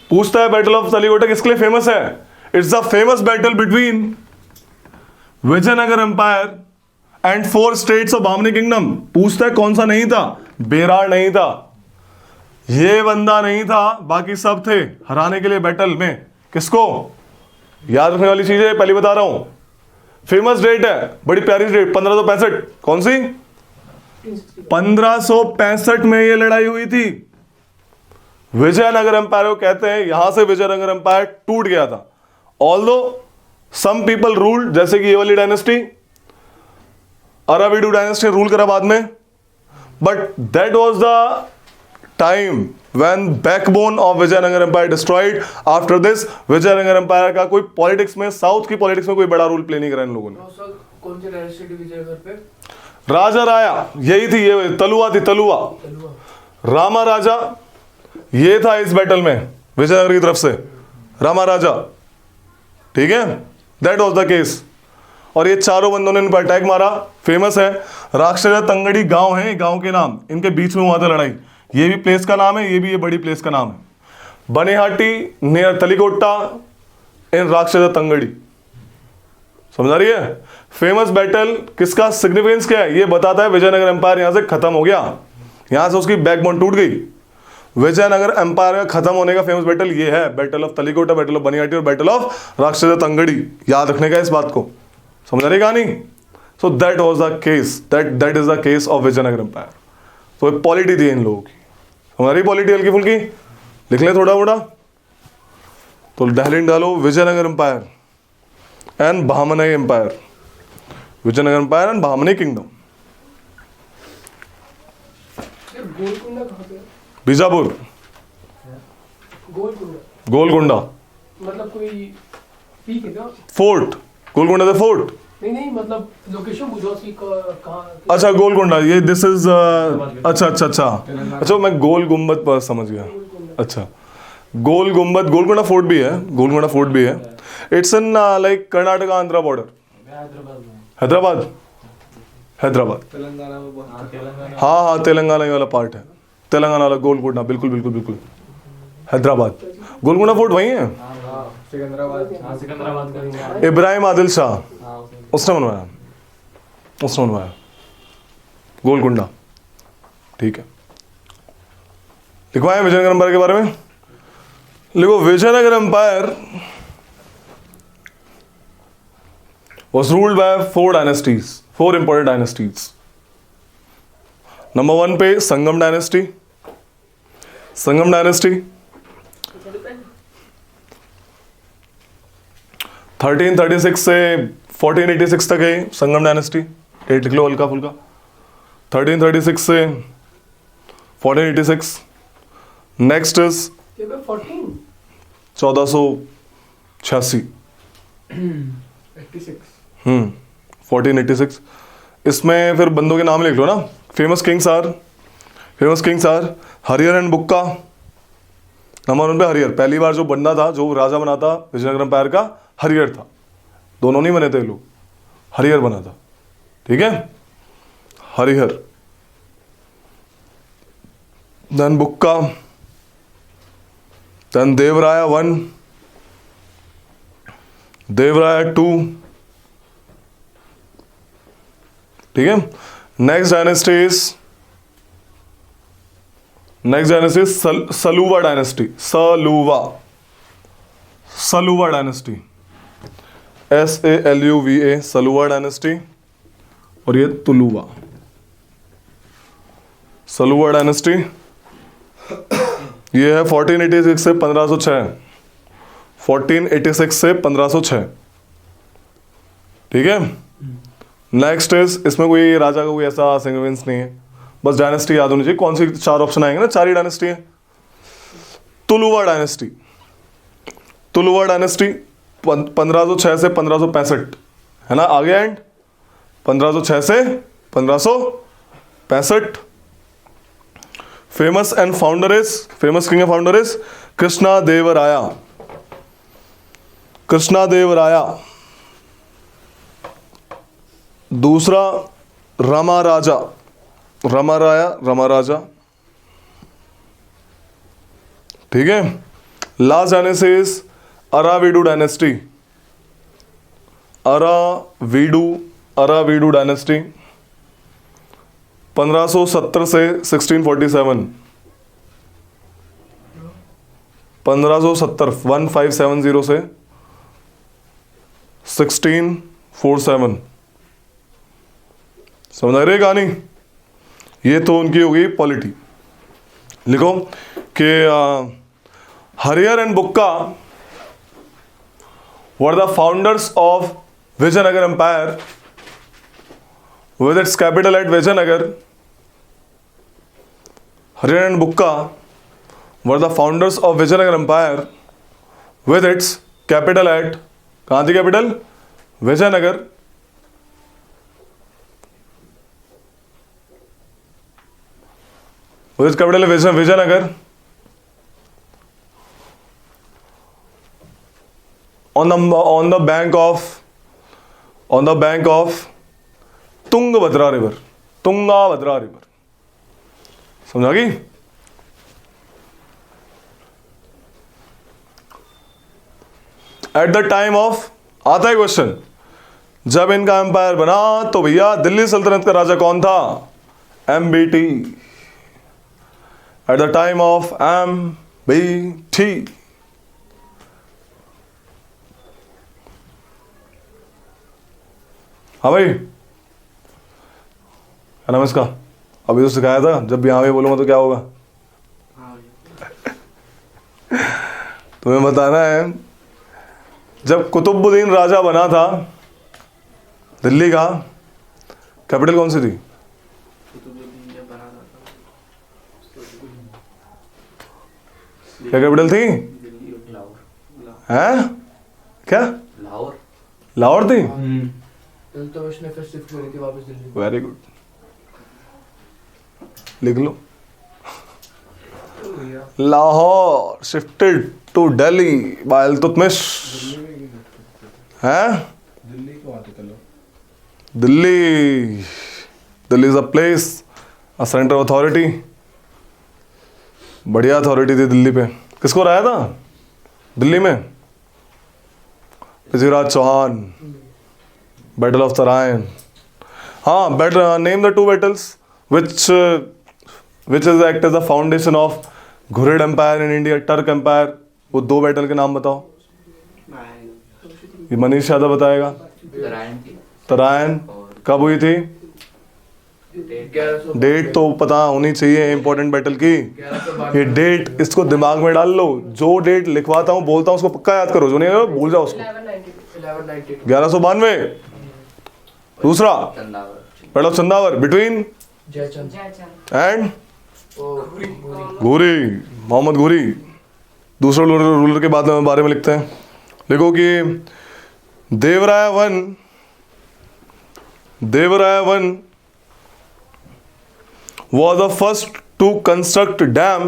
पूछता है बैटल ऑफ तलीगोटा किसके लिए फेमस है, it's the famous battle between Vijayanagar empire and 4 states of Bahmani kingdom. पूछता है कौन सा नहीं था, बेरार नहीं था, ये बंदा नहीं था, बाकी सब थे हराने के लिए बैटल में। किसको याद रखने वाली चीज है, पहले बता रहा हूं। फेमस डेट है, बड़ी प्यारी डेट, 1565। कौन सी? 1565 में ये लड़ाई हुई थी। विजयनगर एम्पायर को कहते हैं, यहां से विजयनगर एम्पायर टूट गया था। ऑल्दो सम पीपल रूल्ड, जैसे कि ये वाली डायनेस्टी, अराविडू डायनेस्टी रूल करा बाद में, but that was the time when backbone of Vijayanagar empire destroyed. After this Vijayanagar empire का कोई पॉलिटिक्स में, साउथ की पॉलिटिक्स में कोई बड़ा रोल प्ले नहीं करा इन लोगों ने। कौन सी डायनेस्टी थी विजयनगर पे? राजा राया, यही थी, ये तलुआ थी, तलुआ रामा राजा, ये था इस बैटल में विजयनगर की तरफ से, रामा राजा, ठीक है। That was the case. और ये चारों बंदों ने इन पर अटैक मारा। फेमस है, राक्षसा तंगड़ी गांव है, गांव के नाम, इनके बीच में हुआ था लड़ाई। ये भी प्लेस का नाम है, ये भी ये बड़ी प्लेस का नाम है। बनिहाटी नियर तलीकोटा इन राक्षसा तंगड़ी, समझ आ रही है। फेमस बैटल, किसका सिग्निफिकेंस क्या है ये बताता है। विजयनगर एम्पायर यहां से खत्म हो गया, यहां से उसकी बैकबोन टूट गई। विजयनगर एम्पायर का खत्म होने का फेमस बैटल ये है, बैटल ऑफ तलीकोटा, बैटल ऑफ बनिहाटी और बैटल ऑफ राक्षसा तंगड़ी। याद रखने का इस बात को, समझ रही कहानी। So that was the case, that is the case of Vijayanagar empire. तो एक पॉलिटी थी इन लोगों की, हमारी पॉलिटी हल्की फुल्की लिख ले थोड़ा मोड़ा, तो डहलिन डालो Vijayanagar empire and Bahmani empire, Vijayanagar empire and Bahmani kingdom. Golconda कहाँ पे है? बीजापुर, गोलकुंडा गोलकुंडा, मतलब कोई पीक है क्या? Fort, Golconda the fort. नहीं मतलब लोकेशन पूछो उसकी कहाँ? अच्छा गोलकुंडा, ये दिस इज अच्छा मैं गोल गुम्बद पर समझ गया। अच्छा गोल गुम्बद, गोलकुंडा फोर्ट भी है, गोलकुंडा फोर्ट भी है। It's in like Karnataka Andhra border, Hyderabad, Hyderabad, Telangana में बहुत, हाँ तेलंगाना वाला पार्ट है, तेलंगाना वाला गोलकुंडा, बिल्कुल बिल्कुल बिल्कुल, हैदराबाद। गोलकुंडा फोर्ट वही है, सिकंदराबाद इब्राहिम आदिल शाह उसने बनवाया, गोलकुंडा। ठीक है, लिखवाएं विजयनगर एम्पायर के बारे में। लिखो, Vijayanagar empire was ruled by four dynasties, four important dynasties. Number 1 पे संगम डायनेस्टी, संगम डायनेस्टी 1336 से 1486 तक है संगम डायनेस्टी। डेट लिख लो हल्का फुल्का, 1336 से 1486। Next is 1486 1486। इसमें फिर बंदों के नाम लिख लो ना। फेमस किंग्स आर हरियर एंड बुक्का। नंबर 1 पे हरियर, पहली बार जो बंदा था, जो राजा बना था विजयनगर एम्पायर का, हरियर था। दोनों नहीं बने थे लोग, हरियर बना था, ठीक है, हरिहर। देन बुक्का, देन देवराया 1, देवराया 2, ठीक है। Next dynasty is Saluva dynasty, Saluva dynasty, SALUVA, Saluva dynasty. और ये तुलुवा, सलूवा डायनेस्टी। ये है 1486 से 1506, 1486 से 1506, ठीक है। नेक्स्ट इज, इसमें कोई राजा का कोई ऐसा सिग्निफिकेंस नहीं है, बस डायनेस्टी याद होनी चाहिए। कौन सी 4 ऑप्शन आएंगे ना, 4 ही डायनेस्टी है। तुलुवा डायनेस्टी, तुलुवा डायनेस्टी 1506 से 1565 है ना, आगे एंड 1506 से 1565। Famous king and founder is Krishna Devaraya. दूसरा रामाराजा, ठीक है। Last dynasty is Aravidu dynasty, Aravidu dynasty 1570 से 1647, 1570 से 1647। समझ आ रही है कहानी। ये तो उनकी होगी पॉलिटी। लिखो कि Harihar and Bukka were the founders of Vijayanagar empire with its capital at Vijayanagar. Hariyer and Bukka were the founders of Vijayanagar Empire with its capital at, कहाँ थी capital? Vijayanagar. with its capital Vijayanagar on the bank of Tungabhadra river, समझा गई। Eight the time of, आता है question, जब इनका empire बना तो भैया दिल्ली सल्तनत का राजा कौन था? MBT। Eight the time of MBT। हाँ भाई, क्या नाम इसका? अभी तो सिखाया था, जब भी हाँ भाई बोलूंगा तो क्या होगा? तुम्हें बताना है, जब कुतुबुद्दीन राजा बना था दिल्ली का, कैपिटल कौन सी थी? क्या कैपिटल थी? हैं? क्या? लाहौर थी। वेरी गुड, लिख लो। Lahore shifted to Delhi by Iltutmish. हैं? Delhi is a place, a centre of authority. बढ़िया अथॉरिटी थी दिल्ली पे। किसको हराया था दिल्ली में? Prithviraj Chauhan, battle of Tarain. हाँ, name the 2 battles which which is act as the foundation of Ghurid empire in India, Turk empire. वो 2 बैटल के नाम बताओ। ये मनीष यादव बताएगा। तराइन की तराइन कब हुई थी? डेट तो पता होनी चाहिए इंपॉर्टेंट बैटल की। ये डेट इसको दिमाग में डाल लो। जो डेट लिखवाता हूँ बोलता हूँ उसको पक्का याद करो, जो नहीं है भूल जाओ उसको। 1192। दूसरा Chandawar battle of Chandawar between Jaichand Jaichand and Ghori, Muhammad घोरी। दूसरा रूलर के बारे में लिखते हैं। लिखो कि Devaraya one was the first to construct dam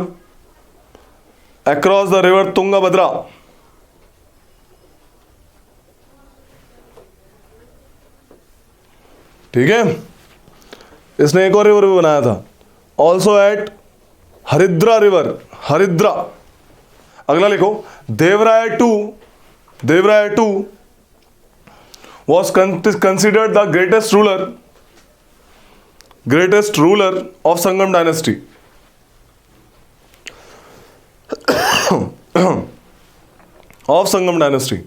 across the river Tungabhadra. ठीक है, इसने एक और रिवर भी बनाया था, ऑल्सो एट हरिद्रा रिवर, हरिद्रा। अगला लिखो, Devaraya two was considered the greatest ruler of Sangam dynasty. Of Sangam dynasty.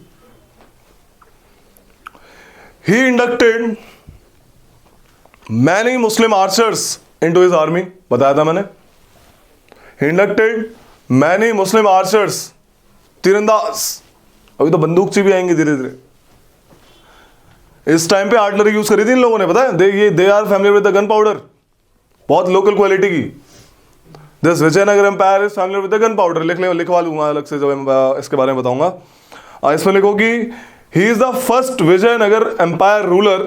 He inducted many Muslim archers into his army. बताया था मैंने। He inducted many Muslim archers, तीरंदाज। अभी तो बंदूकची भी आएंगे धीरे धीरे। इस टाइम पे आर्टिलरी यूज करी थी इन लोगों ने, पता है? They are familiar with the gunpowder, बहुत लोकल क्वालिटी की। This Vijayanagar empire is familiar with the gunpowder. लिखवा लूंगा अलग से, जब इसके बारे में बताऊंगा। इसमें लिखो कि he is the first Vijayanagar empire ruler.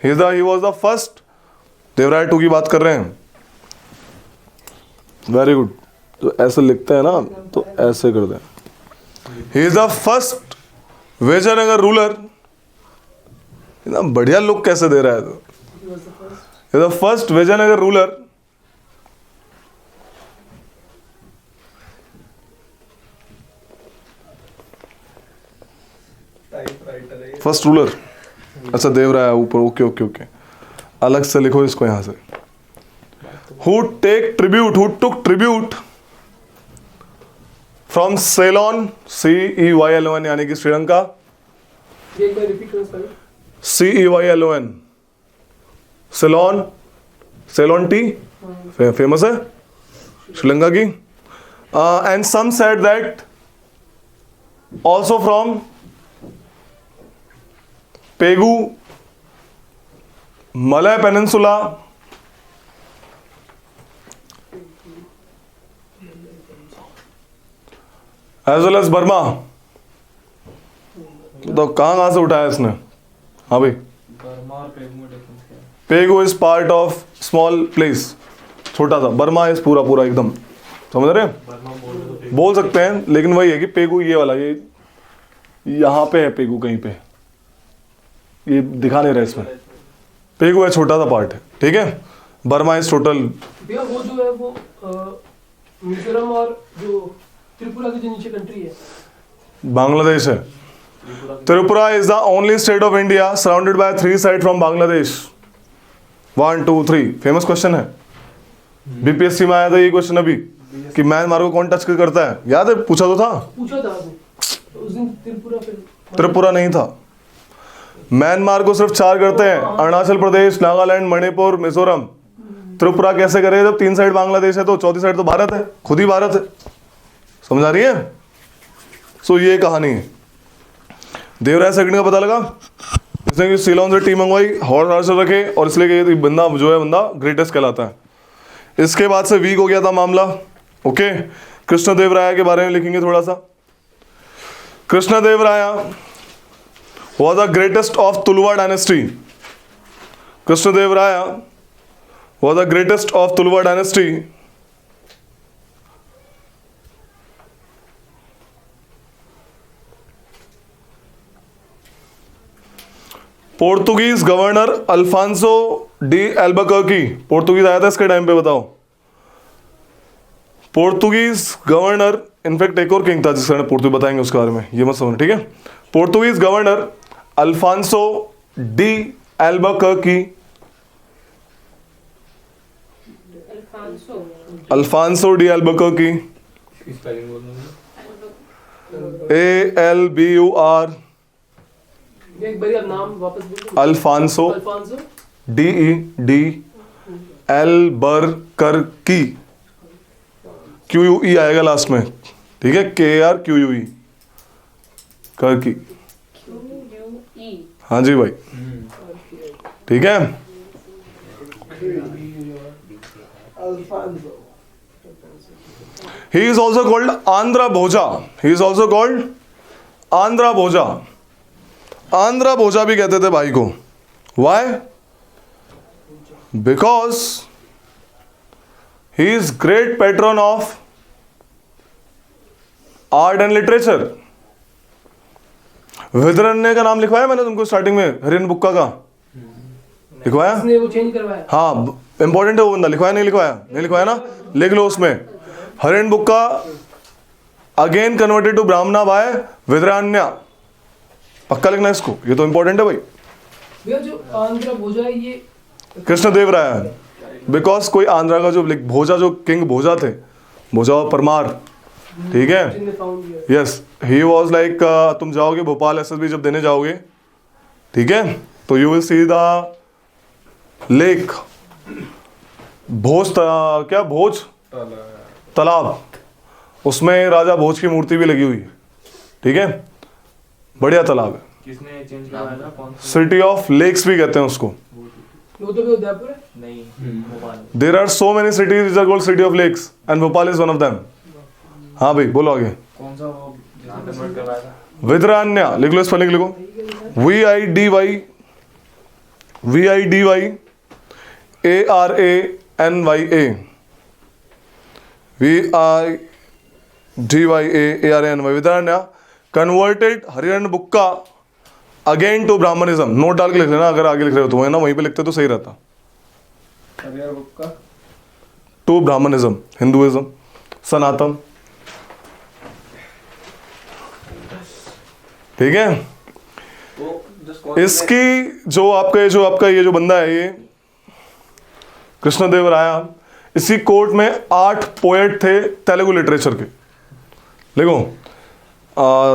He was the first. Devaraya two की बात कर रहे हैं। Very good. तो ऐसे लिखते हैं ना, तो ऐसे कर दें। He is the first Vijayanagar ruler. इतना बढ़िया लुक कैसे दे रहा है तो। The first Vijayanagar ruler, first ruler. अच्छा देवराय ऊपर, ओके ओके ओके, अलग से लिखो इसको यहां से। Who took tribute from Ceylon, CEYLON, यानी कि श्रीलंका। ये एक बार रिपीट करो sir. CEYLON, Ceylon tea famous है श्रीलंका की। And some said that also from Pegu, Malay peninsula, as well as Burma. तो कहां से उठाया इसने? हाँ भाई, बर्मा और पेगू में डिफरेंस क्या है? Pegu is part of small place, छोटा सा। बर्मा इज पूरा एकदम, समझ रहे हैं? बर्मा बोल रहे तो पेगू बोल सकते हैं, लेकिन वही है कि पेगू ये वाला, ये यहाँ पे है पेगू, कहीं पे ये दिखा नहीं रहा इसमें। पेगू है, छोटा सा पार्ट है, ठीक है। Burma is total. भैया वो जो है वो मिजोरम और जो त्रिपुरा की जो नीचे कंट्री है, बांग्लादेश है। Tripura is the only state of India surrounded by 3 side from Bangladesh. 1 2 3 famous question है, बीपीएससी में आया था ये क्वेश्चन अभी, कि म्यांमार को कौन टच करता है, याद है? पूछा तो था, पूछा था आपने तो उस दिन त्रिपुरा, फिर त्रिपुरा नहीं था। म्यांमार को सिर्फ 4 करते हैं, अरुणाचल प्रदेश, नागालैंड, मणिपुर, मिजोरम। त्रिपुरा कैसे करे जब 3 साइड बांग्लादेश है, तो चौथी साइड तो भारत है, खुद ही भारत है। समझ आ रही है? सो ये कहानी है। देवराय सेकंड का पता लगा, इसने सीलोन से टीम मंगवाई, हॉर्स आर्चर रखे, और इसलिए कि बंदा जो है बंदा ग्रेटेस्ट कहलाता है। इसके बाद से वीक हो गया था मामला। ओके, कृष्णदेवराय के बारे में लिखेंगे थोड़ा सा। Krishnadevaraya was the greatest of Tuluva dynasty. Krishnadevaraya was the greatest of Tuluva dynasty. Portuguese governor Alfonso de Albuquerque. Portuguese आया था इसके टाइम पे, बताओ। पोर्तुगीज गवर्नर, इनफैक्ट एक और किंग था जिसका पोर्तुगीज, बताएंगे उसके बारे में, ये मत समझना, ठीक है। Portuguese governor Alfonso de Albuquerque. Alfonso de Albuquerque, spelling बोलना ALBUR, एक बार आप नाम वापस बोलो। Alfonso, Alfonso DED Albuquerque, QUE आएगा लास्ट में, ठीक है, KARQUE, कर्की। QUE हाँ जी भाई, ठीक है। Alfonso He is also called Andhra Bhoja. He is also called Andhra Bhoja. Andhra Bhoja भी कहते थे भाई को. Why? Because he is great patron of art and literature. विद्रन्य का नाम लिखवाया मैंने तुमको स्टार्टिंग में, हरिन बुक्का का लिखवाया. इसने वो चेंज करवाया। हाँ, इंपॉर्टेंट है वो बंदा. लिखवाया नहीं लिखवाया? नहीं लिखवाया ना, लिख लो उसमें. हरिन बुक्का अगेन कन्वर्टेड टू ब्राह्मणा बाय विद्रान्या. पक्का लिखना इसको, ये तो इंपॉर्टेंट है भाई. भैया जो आंध्र भोजा है ये कृष्णदेव राय है. बिकॉज कोई आंध्रा का जो भोजा, जो किंग भोजा थे, भोजा परमार, ठीक है, जिनने फाउंड किया। यस, ही वॉज लाइक, तुम जाओगे भोपाल एसएसबी जब देने जाओगे, ठीक है, तो you will see the lake, क्या भोज तालाब, उसमें राजा भोज की मूर्ति भी लगी हुई है, ठीक है, बढ़िया तालाब है. किसने चेंज करवाया था? कौन सा? सिटी ऑफ लेक्स भी कहते हैं उसको. वो तो भी उदयपुर है। नहीं, Bhopal. There are so many cities which are called city of lakes and Bhopal is one of them. हाँ भाई बोलो आगे. कौन सा वो जिसने कन्वर्ट करवाया था? विद्रान्या लिख लो, स्पेलिंग लिखो. VIDYARANY Vidyaranya converted Hariharan Bukka again to Brahmanism. Note डाल के लिख लेना अगर आगे लिख रहे हो तो, है ना, वहीं पे लिखते तो सही रहता. हरिहर बुक का टू ब्राह्मणिज्म, हिंदुइज्म, सनातन, ठीक है. तो just इसकी जो आपका ये जो बंदा है, ये कृष्णदेव राय, इसी कोर्ट में 8 पोएट थे तेलुगु लिटरेचर के. देखो,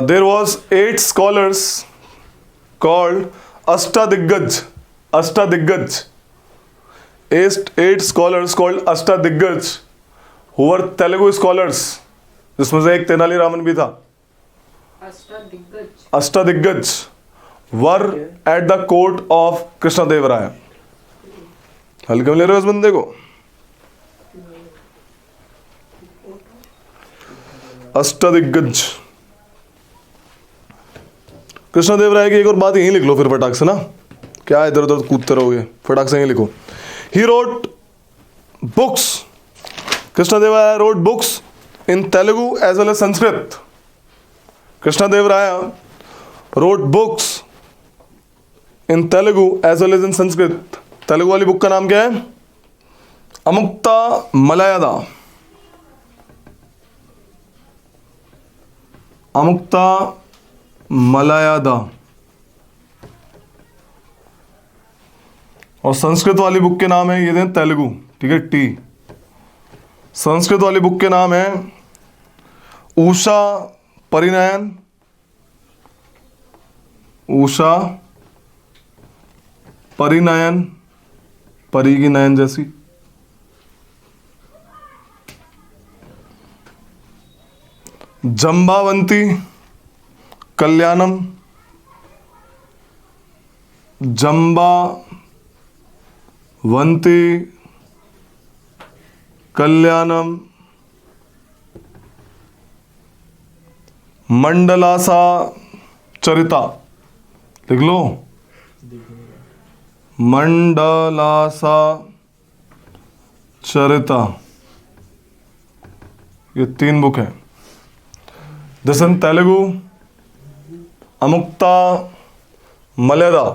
there was 8 scholars called Ashtadiggaja. 8 scholars called Ashtadiggaja who were Telugu scholars, जिसमें से एक तेनालीरामन भी था. Ashtadiggaja were at the court of Krishnadeva Raya. हल्के में ले रहे हो इस बंदे को? अष्टादिग्गज. कृष्णदेव राय की एक और बात यहीं लिख लो फिर फटाक से ना, क्या इधर उधर कूदते रहोगे, फटाक से यहीं लिखो. He wrote books, Krishnadeva Raya wrote books in Telugu as well as Sanskrit. कृष्णदेव राय wrote books in Telugu as well as in Sanskrit. Telugu वाली बुक का नाम क्या है? अमुक्ता मलयादा. अमुक्ता मलयादा. और संस्कृत वाली बुक के नाम है, ये दें तेलुगु, ठीक है, टी. संस्कृत वाली बुक के नाम है उषा परिनयन. उषा परिनयन, परी की नयन जैसी. जंबावंती कल्याणम. जंबावंती कल्याणम. मंडलासा चरिता लिख लो. मंडलासा चरिता, ये 3 बुक है. This in Telugu, Amukta Malyada,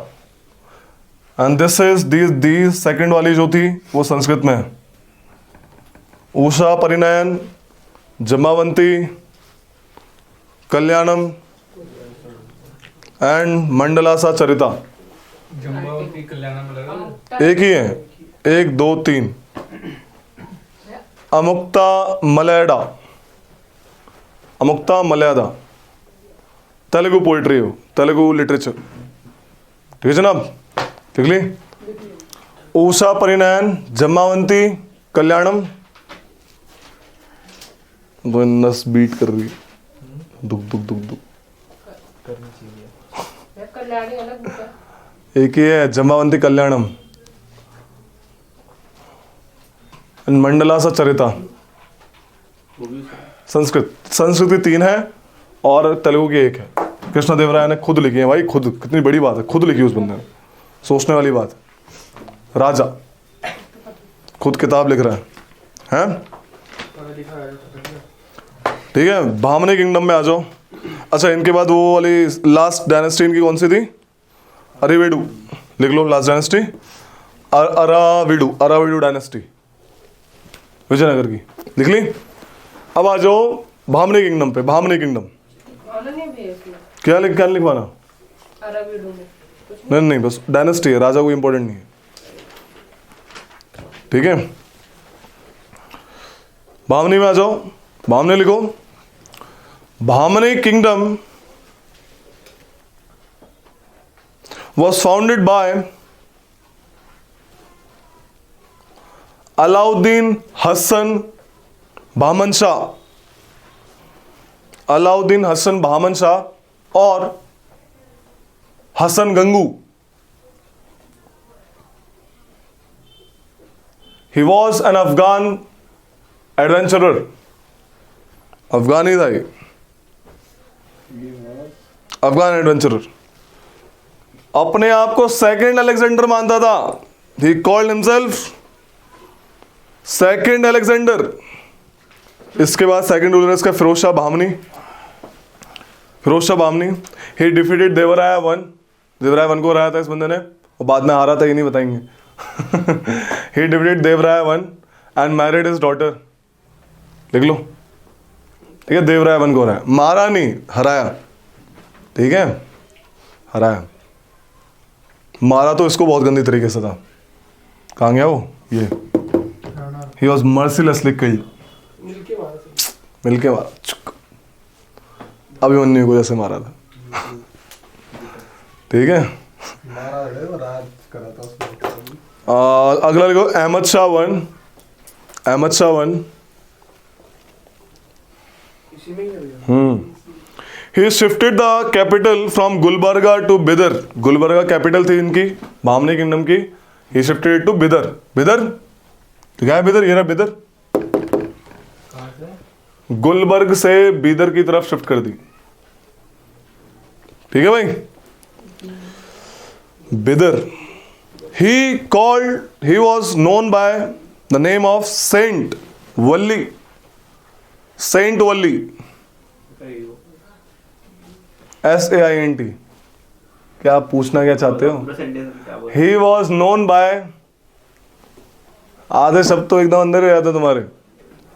and this is these second वाली जो थी वो संस्कृत में है. उषा परिनयन, जमावंती, कल्याणम एंड मंडलासा चरिता. जम्बावती कल्याणम लगा। एक ही है, 1 2 3. अमुक्ता मलयाडा, अमुक्ता मलयादा, तेलुगु पोइट्री हो, तेलुगु लिटरेचर। ठीक है जनाब, लिख ली। उषा परिणयन जमावंती कल्याणम, वो नस बीट कर रही है, दुख दुख दुख दुख। करनी चाहिए। कल्याणी अलग बुक है। एक ही है जमावंती कल्याणम, मंडला सा चरिता। संस्कृत, संस्कृत की 3 है और तेलुगु की 1 है। कृष्णदेवराय ने खुद लिखी है भाई, खुद, कितनी बड़ी बात है, खुद लिखी उस बंदे ने, सोचने वाली बात है। राजा खुद किताब लिख रहा है, हैं? ठीक है, भामनी किंगडम में आ जाओ। अच्छा, इनके बाद वो वाली लास्ट डायनेस्टी इनकी कौन सी थी? अरिविडू, लिख लो last dynasty, Aravidu, Aravidu dynasty, Vijayanagar की, लिख ली। अब आ जाओ भामनी किंगडम पे, भामनी किंगडम। क्या लिखवाना? नहीं नहीं, बस डायनेस्टी है, राजा कोई इंपॉर्टेंट नहीं है। ठीक है, भामनी में आ जाओ, भामनी लिखो। Bahmani kingdom was founded by Alauddin Hasan Bahman Shah, Alauddin Hasan Bahman Shah और Hasan Gangu. He was an Afghan adventurer, अफगानी था ये, अफगान एडवेंचरर। अपने आप को सेकंड अलेक्जेंडर मानता था। He called himself second Alexander. इसके बाद सेकंड रूलर इसका फिरोज शाह बहामनी, फिरोज शाह बहामनी। ही डिफीटेड देवराया वन, देवराया वन को हराया था इस बंदे ने, और बाद में हारा था, ये नहीं बताएंगे। ही डिफीटेड देवराया one and married his daughter, लिख लो। ठीक है, देवराया वन को हराया, मारा नहीं, हराया। ठीक है, हराया। मारा तो इसको बहुत गंदी तरीके से था। कहाँ गया वो? ये ही वॉज मर्सीलेसली किल्ड, मिलके मारा, चुक। अभिमन्यु को जैसे मारा था। ठीक है, अगला लिखो Ahmad Shah one, Ahmad Shah one. He shifted the capital from Gulbarga to Bidar. Gulbarga capital थी इनकी, भामनी किंगडम की। He shifted it to Bidar. Bidar क्या है? बिदर, ये रहा बिदर। गुलबर्ग से बिदर की तरफ शिफ्ट कर दी। ठीक है भाई, Bidar. He was known by the name of Saint Valli, saint Valli, SAINT। क्या आप पूछना क्या चाहते हो? ही वॉज नोन बाय, आधे शब्द तो एकदम अंदर ही रहते तुम्हारे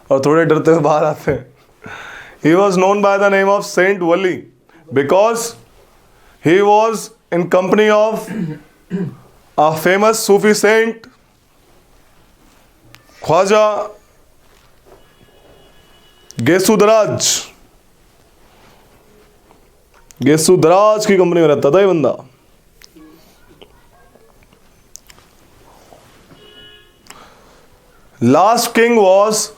और थोड़े डरते हुए बाहर आते हैं। He was known by the name of saint Wali because he was in company of a famous Sufi saint Khwaja Gesudaraz. Gesudaraz की कंपनी में रहता था ये बंदा। Last king was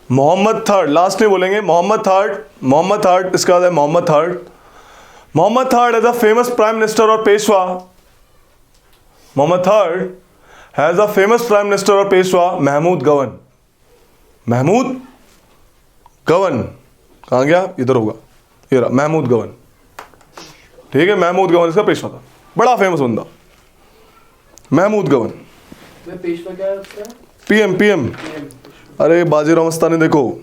Mohammad third, last नहीं बोलेंगे, मोहम्मद थर्ड। मोहम्मद थर्ड, इसका बाद है Mohammad third. Mohammad third as a famous prime minister और Peshwa. Mohammad third has a famous prime minister और पेशवा महमूद गवन। महमूद गवन कहाँ गया? इधर होगा, ये रहा महमूद गवन। ठीक है, महमूद गवन इसका पेशवा था, बड़ा फेमस बंदा महमूद गवन। पेशवा क्या है उसका? पीएम। अरे बाजीराव मस्तानी देखो,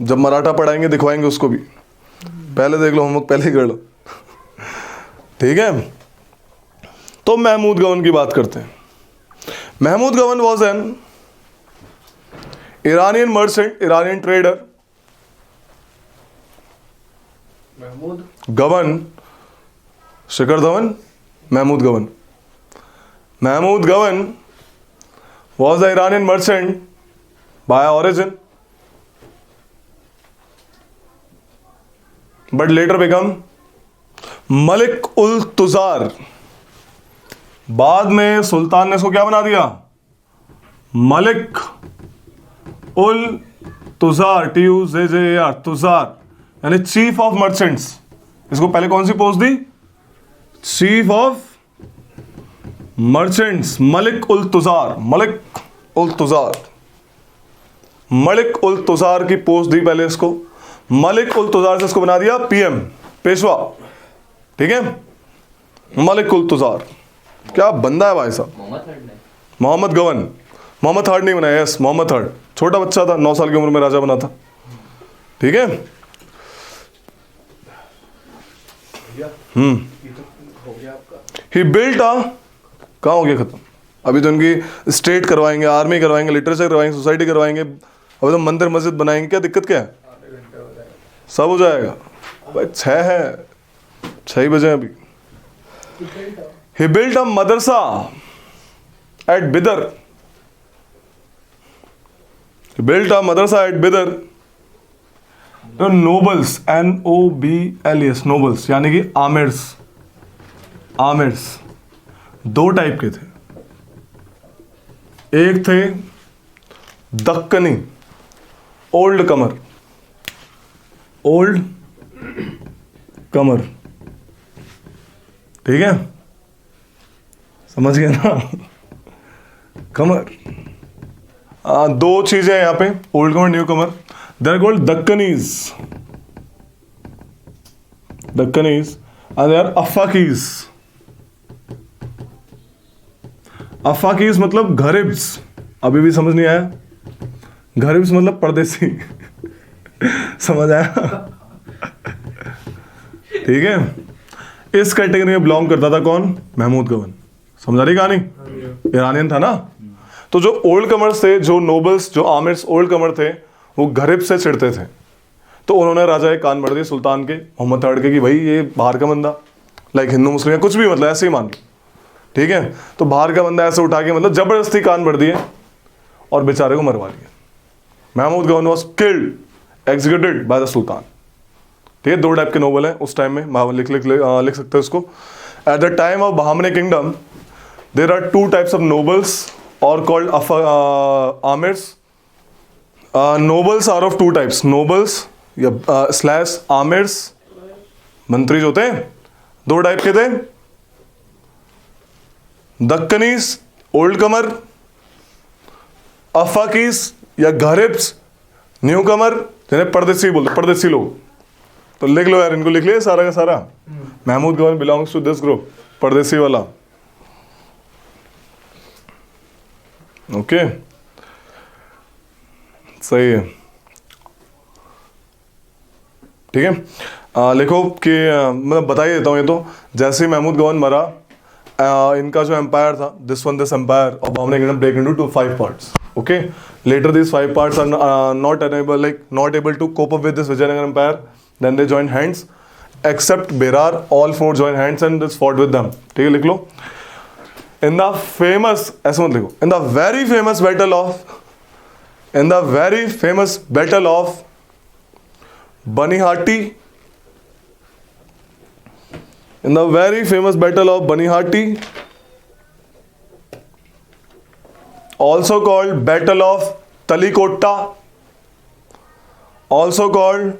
जब मराठा पढ़ाएंगे दिखवाएंगे उसको भी, पहले देख लो, होमवर्क पहले ही कर लो। ठीक है, तो महमूद गवन की बात करते हैं। Mahmud Gawan was an Iranian merchant, Iranian trader. Mahmud Gawan, Shikhar Dhawan, Mahmood गवन। महमूद गवन was an Iranian merchant by origin but later become Malik ul Tujjar. बाद में सुल्तान ने इसको क्या बना दिया? मलिक उल तुजार, TUZAR, तुजार, यानी चीफ ऑफ मर्चेंट्स। इसको पहले कौन सी पोस्ट दी? Chief of merchants, Malik ul Tujjar, Malik ul Tujjar, Malik ul Tujjar की पोस्ट दी पहले इसको। मलिक उल तुजार से इसको बना दिया PM, पेशवा। ठीक है, मलिक उल तुजार। क्या बंदा है भाई साहब। मोहम्मद थर्ड ने मोहम्मद गवन, मोहम्मद थर्ड नहीं बनाया। यस, मोहम्मद थर्ड छोटा बच्चा था, 9 साल की उम्र में राजा बना था। ठीक है। ही बिल्ट अ, कहाँ हो गया खत्म? अभी तो इनकी स्टेट करवाएंगे, आर्मी करवाएंगे, लिटरेचर करवाएंगे, सोसाइटी करवाएंगे, अभी तो मंदिर मस्जिद बनाएंगे। क्या दिक्कत क्या है? सब हो जाएगा भाई। 6 है, 6 बजे अभी। He built a madrasa at Bidar. He built a madrasa at Bidar. The nobles, NOBLES, nobles, यानी कि आमिर्स। आमिर्स 2 टाइप के थे। एक थे दक्कनी, ओल्ड कमर, ओल्ड कमर। ठीक है, समझ गए ना? कमर। 2 चीजें हैं यहां पे, old comer, new comer. They are called Deccanis, Deccanis, and they are Afaqis. Afaqis मतलब गरीब्स। अभी भी समझ नहीं आया? गरीब्स मतलब परदेसी। समझ आया? ठीक है, इस कैटेगरी में बिलोंग करता था कौन? महमूद गवन। समझा रही कहानी? ईरानियन था ना। तो जो ओल्ड कमर्स थे, जो नोबल्स, जो आमिर्स ओल्ड कमर थे, वो गरीब से चिढ़ते थे। तो उन्होंने राजा एक कान भर दिए सुल्तान के, मोहम्मद थर्ड के, कि भाई ये बाहर का बंदा, लाइक हिंदू मुस्लिम या कुछ भी, मतलब ऐसे ही मान लो। ठीक है, तो बाहर का बंदा ऐसे उठा के मतलब जबरदस्ती कान भर दिए और बेचारे को मरवा दिया। Mahmood Gawan was killed, executed by the sultan. ठीक है, 2 टाइप के नोबल हैं उस टाइम में, लिख सकते हैं उसको। At the time of Bahmani kingdom there are 2 types of nobles और called amirs. Nobles are of 2 types, nobles या स्लैश आमिर्स, मंत्री जो थे 2 टाइप के थे। दक्कनीस, ओल्ड कमर, अफाकीस या गरीब्स, न्यू कमर, जिन्हें परदेसी बोलते, परदेसी लोग। तो लिख लो यार, इनको लिख लिया सारा का सारा। महमूद गवन बिलोंग्स टू दिस ग्रुप, परदेसी वाला। ओके, सही है। ठीक है, लिखो कि मैं बता ही देता हूं। ये तो जैसे ही महमूद गवन मरा, इनका जो एम्पायर था, this empire of Bahmani kingdom break into 5 parts. Okay, later these 5 parts are not able to cope up with this Vijayanagar empire. Then they joined hands, except Berar, all 4 joined hands and just fought with them. ठीक है, लिख लो. In the famous, ऐसे मत लिखो, in the very famous battle of Banihati, in the very famous battle of Banihati, also called Battle of Talikota, also called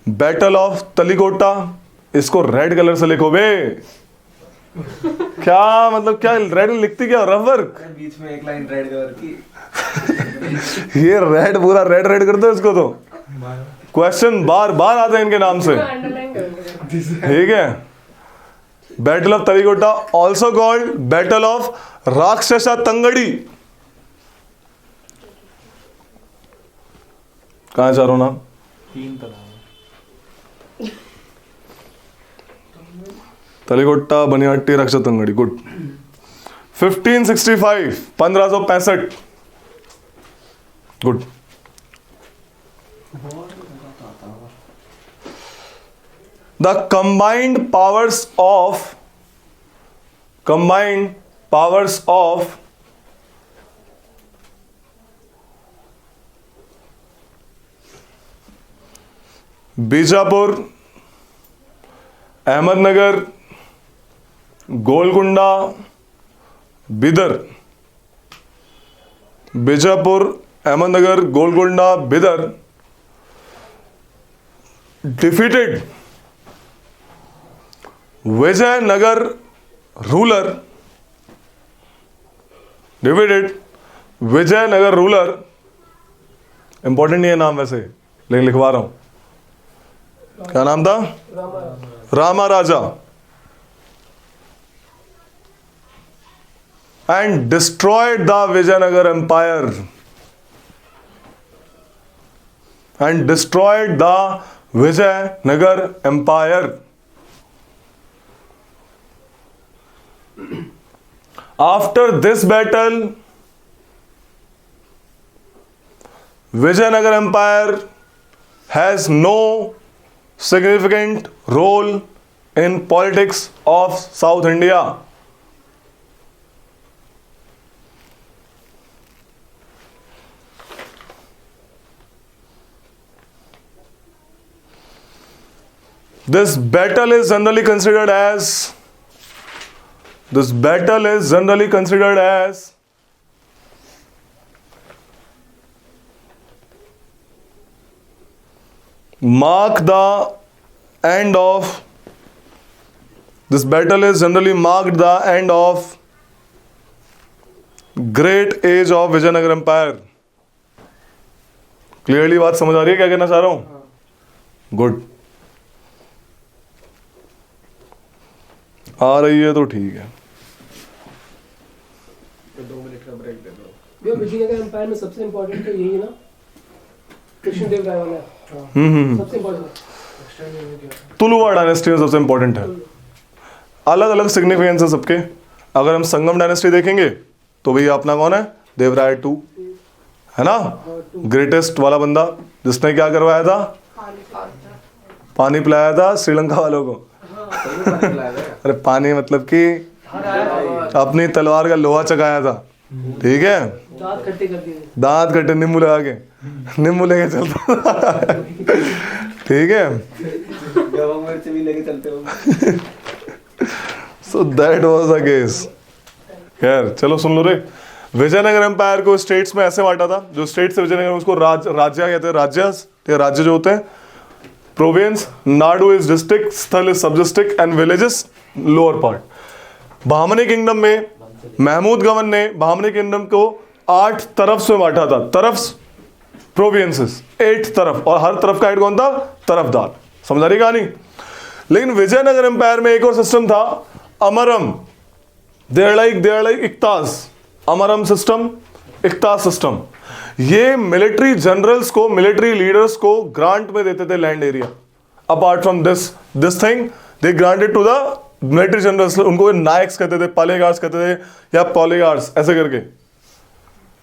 Battle of Talikota. इसको red colour से लिखो बे. क्या मतलब, क्या रेड लिखती, क्या रफ वर्क? बीच में एक लाइन रेड कलर की. ये रेड पूरा रेड कर दो इसको. तो क्वेश्चन बार बार आते हैं इनके नाम से. अंडरलाइन कर ठीक है. Battle of Talikota, also called battle of Rakshasa Tangadi. कहाँ चारों नाम? 3 तो नाम. Talikota, Banihatti, Rakshasa Tangadi. Good. 1565, 1565. Good. The combined powers of Bijapur, Ahmednagar, Golconda, Bidar, Bijapur, Ahmednagar, Golconda, Bidar defeated Vijayanagara ruler, defeated Vijayanagara ruler, important नहीं है नाम वैसे लेकिन लिखवा रहा हूं, क्या नाम था? Rama Raja, and destroyed the Vijayanagar empire, and destroyed the Vijayanagar empire. After this battle, Vijayanagara Empire has no significant role in politics of South India. This battle is generally considered as mark the end of this battle is generally marked the end of great age of Vijayanagara Empire. Clearly बात समझ आ रही है क्या कहना चाह रहा हूं? गुड, आ रही है तो ठीक है. 2 मिनट का ब्रेक दे दो. भैया विजयनगर एम्पायर में सबसे इम्पोर्टेंट तो यही है ना, कृष्णदेव राय वाला. सबसे इम्पोर्टेंट तुलुवा डायनेस्टी में सबसे इंपॉर्टेंट है. अलग अलग सिग्निफिकेंस है सबके. अगर हम संगम डायनेस्टी देखेंगे तो भैया अपना कौन है? देवराय 2 है ना, ग्रेटेस्ट वाला बंदा जिसने क्या करवाया था? पानी पिलाया था श्रीलंका वालों को. अरे पानी मतलब कि अपनी तलवार का लोहा चकाया था. ठीक है, दांत खट्टे कर दिए. दांत कटे नींबू लगा के, नींबू लेके चलता. ठीक है, गवा मिर्च भी लेके चलते हो. सो दैट वाज द केस. खैर चलो सुन लो रे. विजयनगर एम्पायर को स्टेट्स में ऐसे बांटा था. जो स्टेट्स है विजयनगर, उसको राज्य कहते हैं. राज्य जो होते हैं, province. Nadu is district, sthala is sub district, and villages lower part. Bahmani kingdom में महमूद गवन ने बहामनी किंगडम को 8 तरफ में बांटा था. तरफ प्रोविंसेस 8 तरफ, और हर तरफ का हेड कौन था? तरफदार. समझ आ रही कहानी? लेकिन विजयनगर एम्पायर में एक और सिस्टम था, Amaram. They are like iqtas. Amaram system, iqtas system. ये मिलिट्री जनरल्स को, मिलिट्री लीडर्स को ग्रांट में देते थे land area. Apart from this thing they granted to the military generals. उनको नायक्स कहते थे, पालेगार्स कहते थे, या पॉलीगार्स ऐसे करके.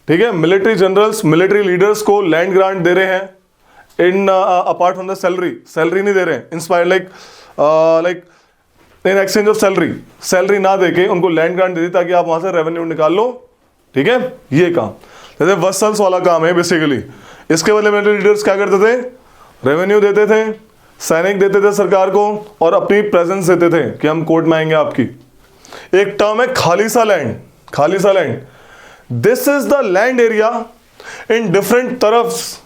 ठीक है, मिलिट्री जनरल्स, मिलिट्री लीडर्स को लैंड ग्रांट दे रहे हैं इन अपार्ट फ्रॉम द सैलरी नहीं दे रहे हैं. Inspire like in exchange of salary ना देके उनको लैंड ग्रांट दे दी ताकि आप वहां से रेवेन्यू निकाल लो. ठीक है, ये काम जैसे वसल्स वाला काम है बेसिकली. इसके बदले मिलिट्री लीडर्स क्या करते थे? रेवेन्यू देते थे, सैनिक देते थे सरकार को, और अपनी प्रेजेंस देते थे कि हम कोर्ट में आएंगे आपकी. एक टर्म है Khalisa land. Khalisa land, this is the land area in different tarafs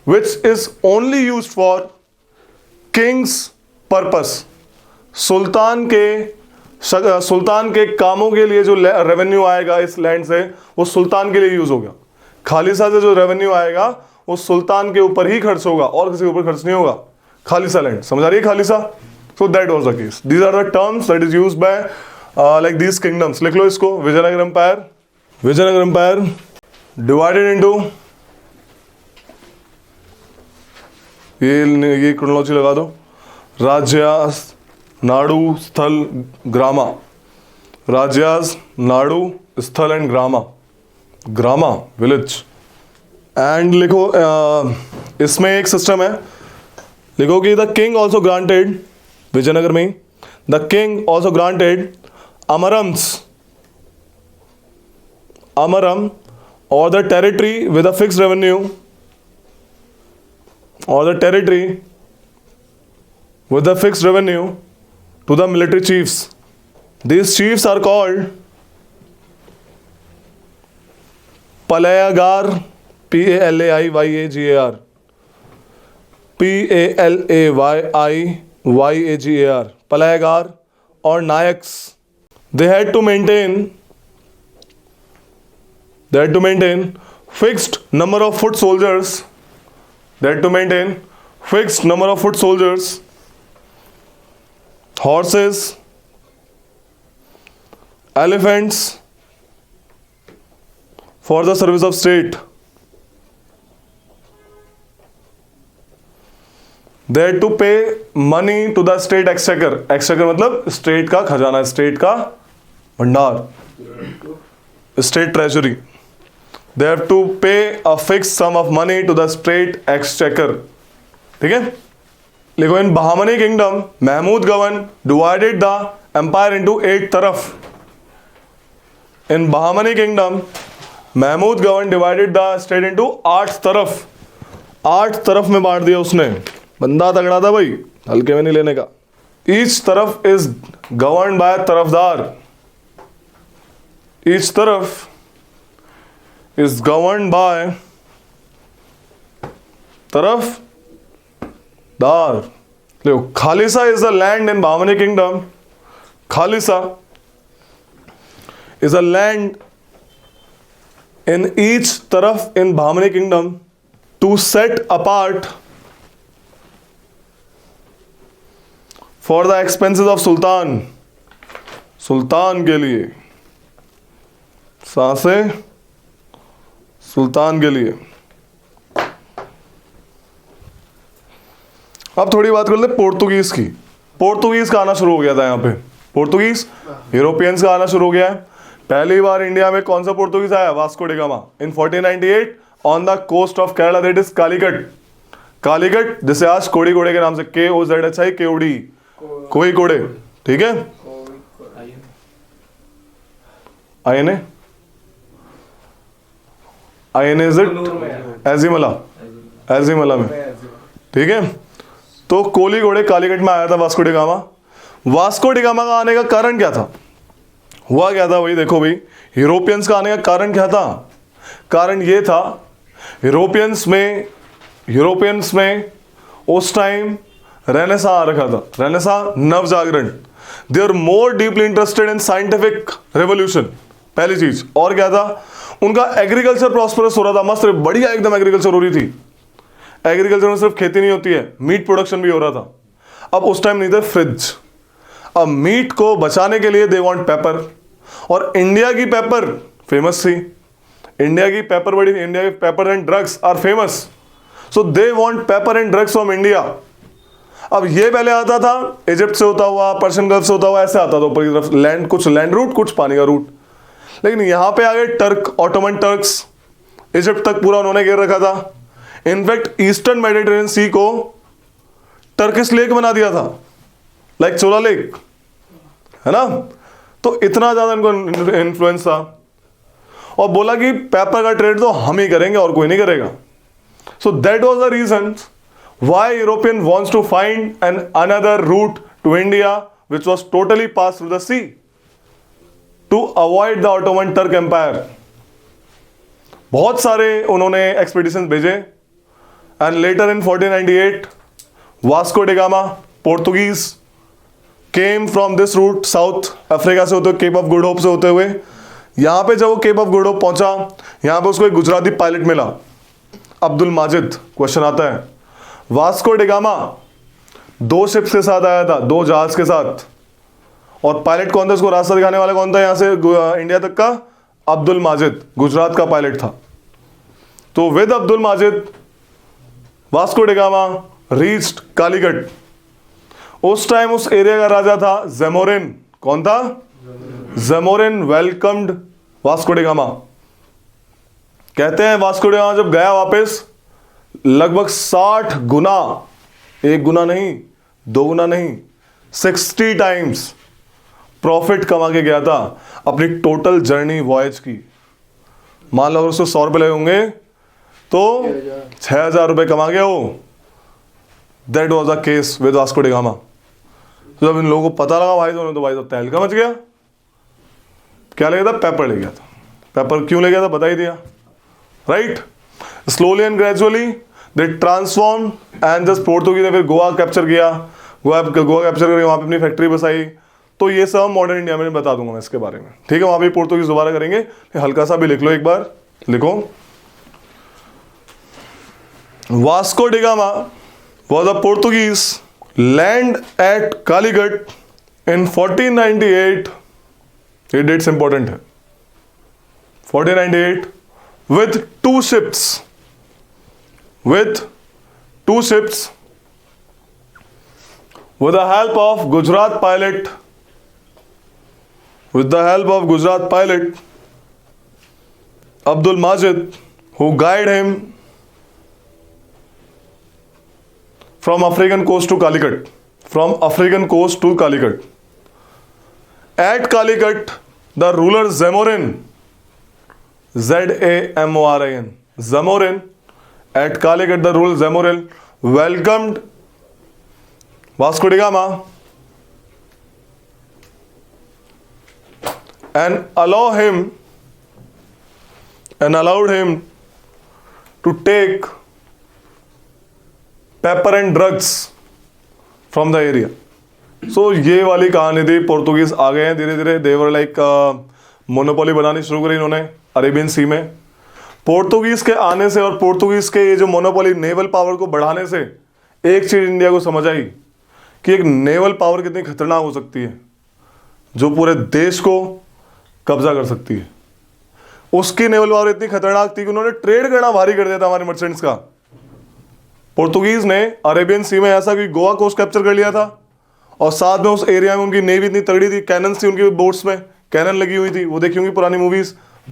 which is only used for king's purpose. सुल्तान के कामों के लिए जो रेवेन्यू आएगा इस लैंड से, वो सुल्तान के लिए यूज होगा. खालिसा से जो रेवेन्यू आएगा वो सुल्तान के ऊपर ही खर्च होगा और किसी के ऊपर खर्च नहीं होगा. खालिसा लैंड, समझ आ रही है? Khalisa. So that was the case. These are the terms that is used by like these kingdoms. लिख लो इसको. Vijayanagara empire. Vijayanagar empire divided into, ये क्रोनोलॉजी लगा दो, Rajyas, Nadu, Sthala, Grama. Rajyas, Nadu, Sthala and Grama. Grama village. And लिखो इसमें एक सिस्टम है. लिखो कि the king also granted, Vijayanagara में the king also granted Amarams, Amaram और the territory with a fixed revenue, or the territory with a fixed revenue to the military chiefs. These chiefs are called Palayagar, P-A-L-A-I-Y-A-G-A-R, P-A-L-A-Y-I-Y-A-G-A-R, Palayagar or Nayaks. They had to maintain fixed number of foot soldiers. They had to maintain fixed number of foot soldiers, horses, elephants for the service of state. They had to pay money to the state exchequer. Exchequer मतलब state का खजाना, state का भंडार, state treasury. They have to pay a fixed sum of money to the state exchequer. ठीक है. लिखो, in Bahmani kingdom Mahmud Gawan divided the empire into 8 taraf. In Bahmani kingdom Mahmud Gawan divided the state into 8 taraf. 8 तरफ में बांट दिया उसने. बंदा तगड़ा था भाई, हल्के में नहीं लेने का. ईच तरफ is govern by Tarafdar. Each तरफ is governed by tarafdar. Look, Khalisa is a land in Bahmani kingdom. Khalisa is a land in each taraf in Bahmani kingdom to set apart for the expenses of sultan. सुल्तान के लिए, सांसे सुल्तान के लिए. अब थोड़ी बात कर ले पोर्तुगीज की. पोर्तुगीज का आना शुरू हो गया था यहाँ पे. पोर्तुगीज यूरोपियंस का आना शुरू हो गया है. पहली बार इंडिया में कौन सा पोर्तुगीज आया? Vasco da Gama in 1498 on the coast of Kerala, that is Calicut. Calicut जिसे आज कोड़ी कोड़े के नाम से KOZHI केवड़ी, कोई कोड़े. ठीक है. INA इज इट एजिमला, एजिमला में. ठीक है. तो कोली घोड़े कालीकट में आया था Vasco da gamma. Vasco da gamma का आने का कारण क्या था? हुआ क्या था? वही देखो भाई, यूरोपियंस का आने का कारण क्या था? कारण ये था, यूरोपियंस में उस टाइम रेनेसा आ रखा था. रेनेसा नव जागरण. They are more deeply interested in scientific revolution. पहली चीज. और क्या था? उनका एग्रीकल्चर प्रॉस्परस हो रहा था. मस्त बढ़िया एकदम एग्रीकल्चर हो रही थी. एग्रीकल्चर में सिर्फ खेती नहीं होती है, मीट प्रोडक्शन भी हो रहा था. अब उस टाइम नहीं थे फ्रिज. अब मीट को बचाने के लिए दे वांट पेपर. और इंडिया की पेपर फेमस थी. इंडिया की pepper and drugs are famous. So they want pepper and drugs from India. अब ये पहले आता था इजिप्ट से होता हुआ, पर्शियन गल्फ से होता हुआ, ऐसे आता था ऊपर की तरफ. लैंड, कुछ लैंड रूट, कुछ पानी का रूट. लेकिन यहां पे आ गए टर्क, ऑटोमन टर्क्स. इजिप्ट तक पूरा उन्होंने घेर रखा था. इनफैक्ट ईस्टर्न मेडिटेरियन सी को टर्किश लेक बना दिया था, लाइक चोला लेक, है ना. तो इतना ज्यादा इनको इन्फ्लुएंस था. और बोला कि पेपर का ट्रेड तो हम ही करेंगे और कोई नहीं करेगा. So that was the reason why European wants to find an another route to India which was totally pass through the sea to avoid the Ottoman Turk empire. बहुत सारे उन्होंने एक्सपीडिशन भेजे. And later in 1498 Vasco da Gama Portuguese came from this route South Africa से होते हुए, cap of good hope से होते हुए. यहां पे जब वो केप ऑफ गुड होप पहुंचा, यहां पे उसको एक गुजराती पायलट मिला, अब्दुल माजिद. क्वेश्चन आता है, वास्को डी गामा 2 शिप्स के साथ आया था, 2 जहाज के साथ. और पायलट कौन था? उसको रास्ता दिखाने वाला कौन था यहां से इंडिया तक का? अब्दुल माजिद, गुजरात का पायलट था. तो with Abdul Majid Vasco da gamma reached Calicut. उस टाइम उस एरिया का राजा था जेमोरिन. कौन था? जेमोरिन वेलकम्ड वास्को डी गामा. कहते हैं वास्को डी गामा जब गया वापस, लगभग 60 गुना, 1 गुना नहीं, 2 गुना नहीं, 60 टाइम्स प्रॉफिट कमा के गया था अपनी टोटल जर्नी वॉयज की. मान लो अगर उसको 100 रुपए लगे होंगे तो 6000 रुपए कमा गया वो. That was the case with Vasco da gamma. तो जब इन लोगों को पता लगा भाई तो भाई तो तहलका मच गया। क्या ले गया था? पेपर ले गया था। पेपर क्यों ले गया था? बता ही दिया, right. Slowly and gradually they transform and just Portuguese ने फिर गोवा कैप्चर किया, गोवा कैप्चर करके वहाँ पे अपनी फैक्ट्री बसाई। तो ये सब मॉडर्न इंडिया में बता दूंगा मैं इसके बारे में, ठीक है। वहाँ पे पोर्तुगीज दोबारा करेंगे, हल्का सा भी लिख लो, एक बार लिखो। Vasco da Gama was a Portuguese land at Calicut in 1498. ये dates important है। 1498 with two ships, with the help of Gujarat pilot, Abdul Majid, who guided him from African coast to Calicut. At Calicut, the ruler Zamorin, Zamorin, Zamorin, at Calicut, the ruler Zamorin welcomed Vasco da Gama and allowed him to take pepper and drugs from the area. So ये वाली कहानी थी। पोर्तुगीज आ गए हैं धीरे धीरे, देवर like monopoly बनानी शुरू करी इन्होंने अरेबियन सी में। पोर्तुगीज के आने से और पोर्तुगीज के ये जो मोनोपोली नेवल पावर को बढ़ाने से एक चीज इंडिया को समझ आई कि एक नेवल पावर कितनी खतरनाक हो सकती है, जो पूरे देश को कब्जा कर सकती है। उसकी नेवल पावर इतनी खतरनाक थी कि उन्होंने ट्रेड करना भारी कर दिया था हमारे मर्चेंट्स का। पोर्तुगीज ने अरेबियन सी में ऐसा कि गोवा कोस्ट कैप्चर कर लिया था और साथ में उस एरिया में उनकी नेवी इतनी तगड़ी थी, कैनन थी उनकी बोट्स में, कैनन लगी हुई थी। वो देखी होंगी पुरानी मूवीज,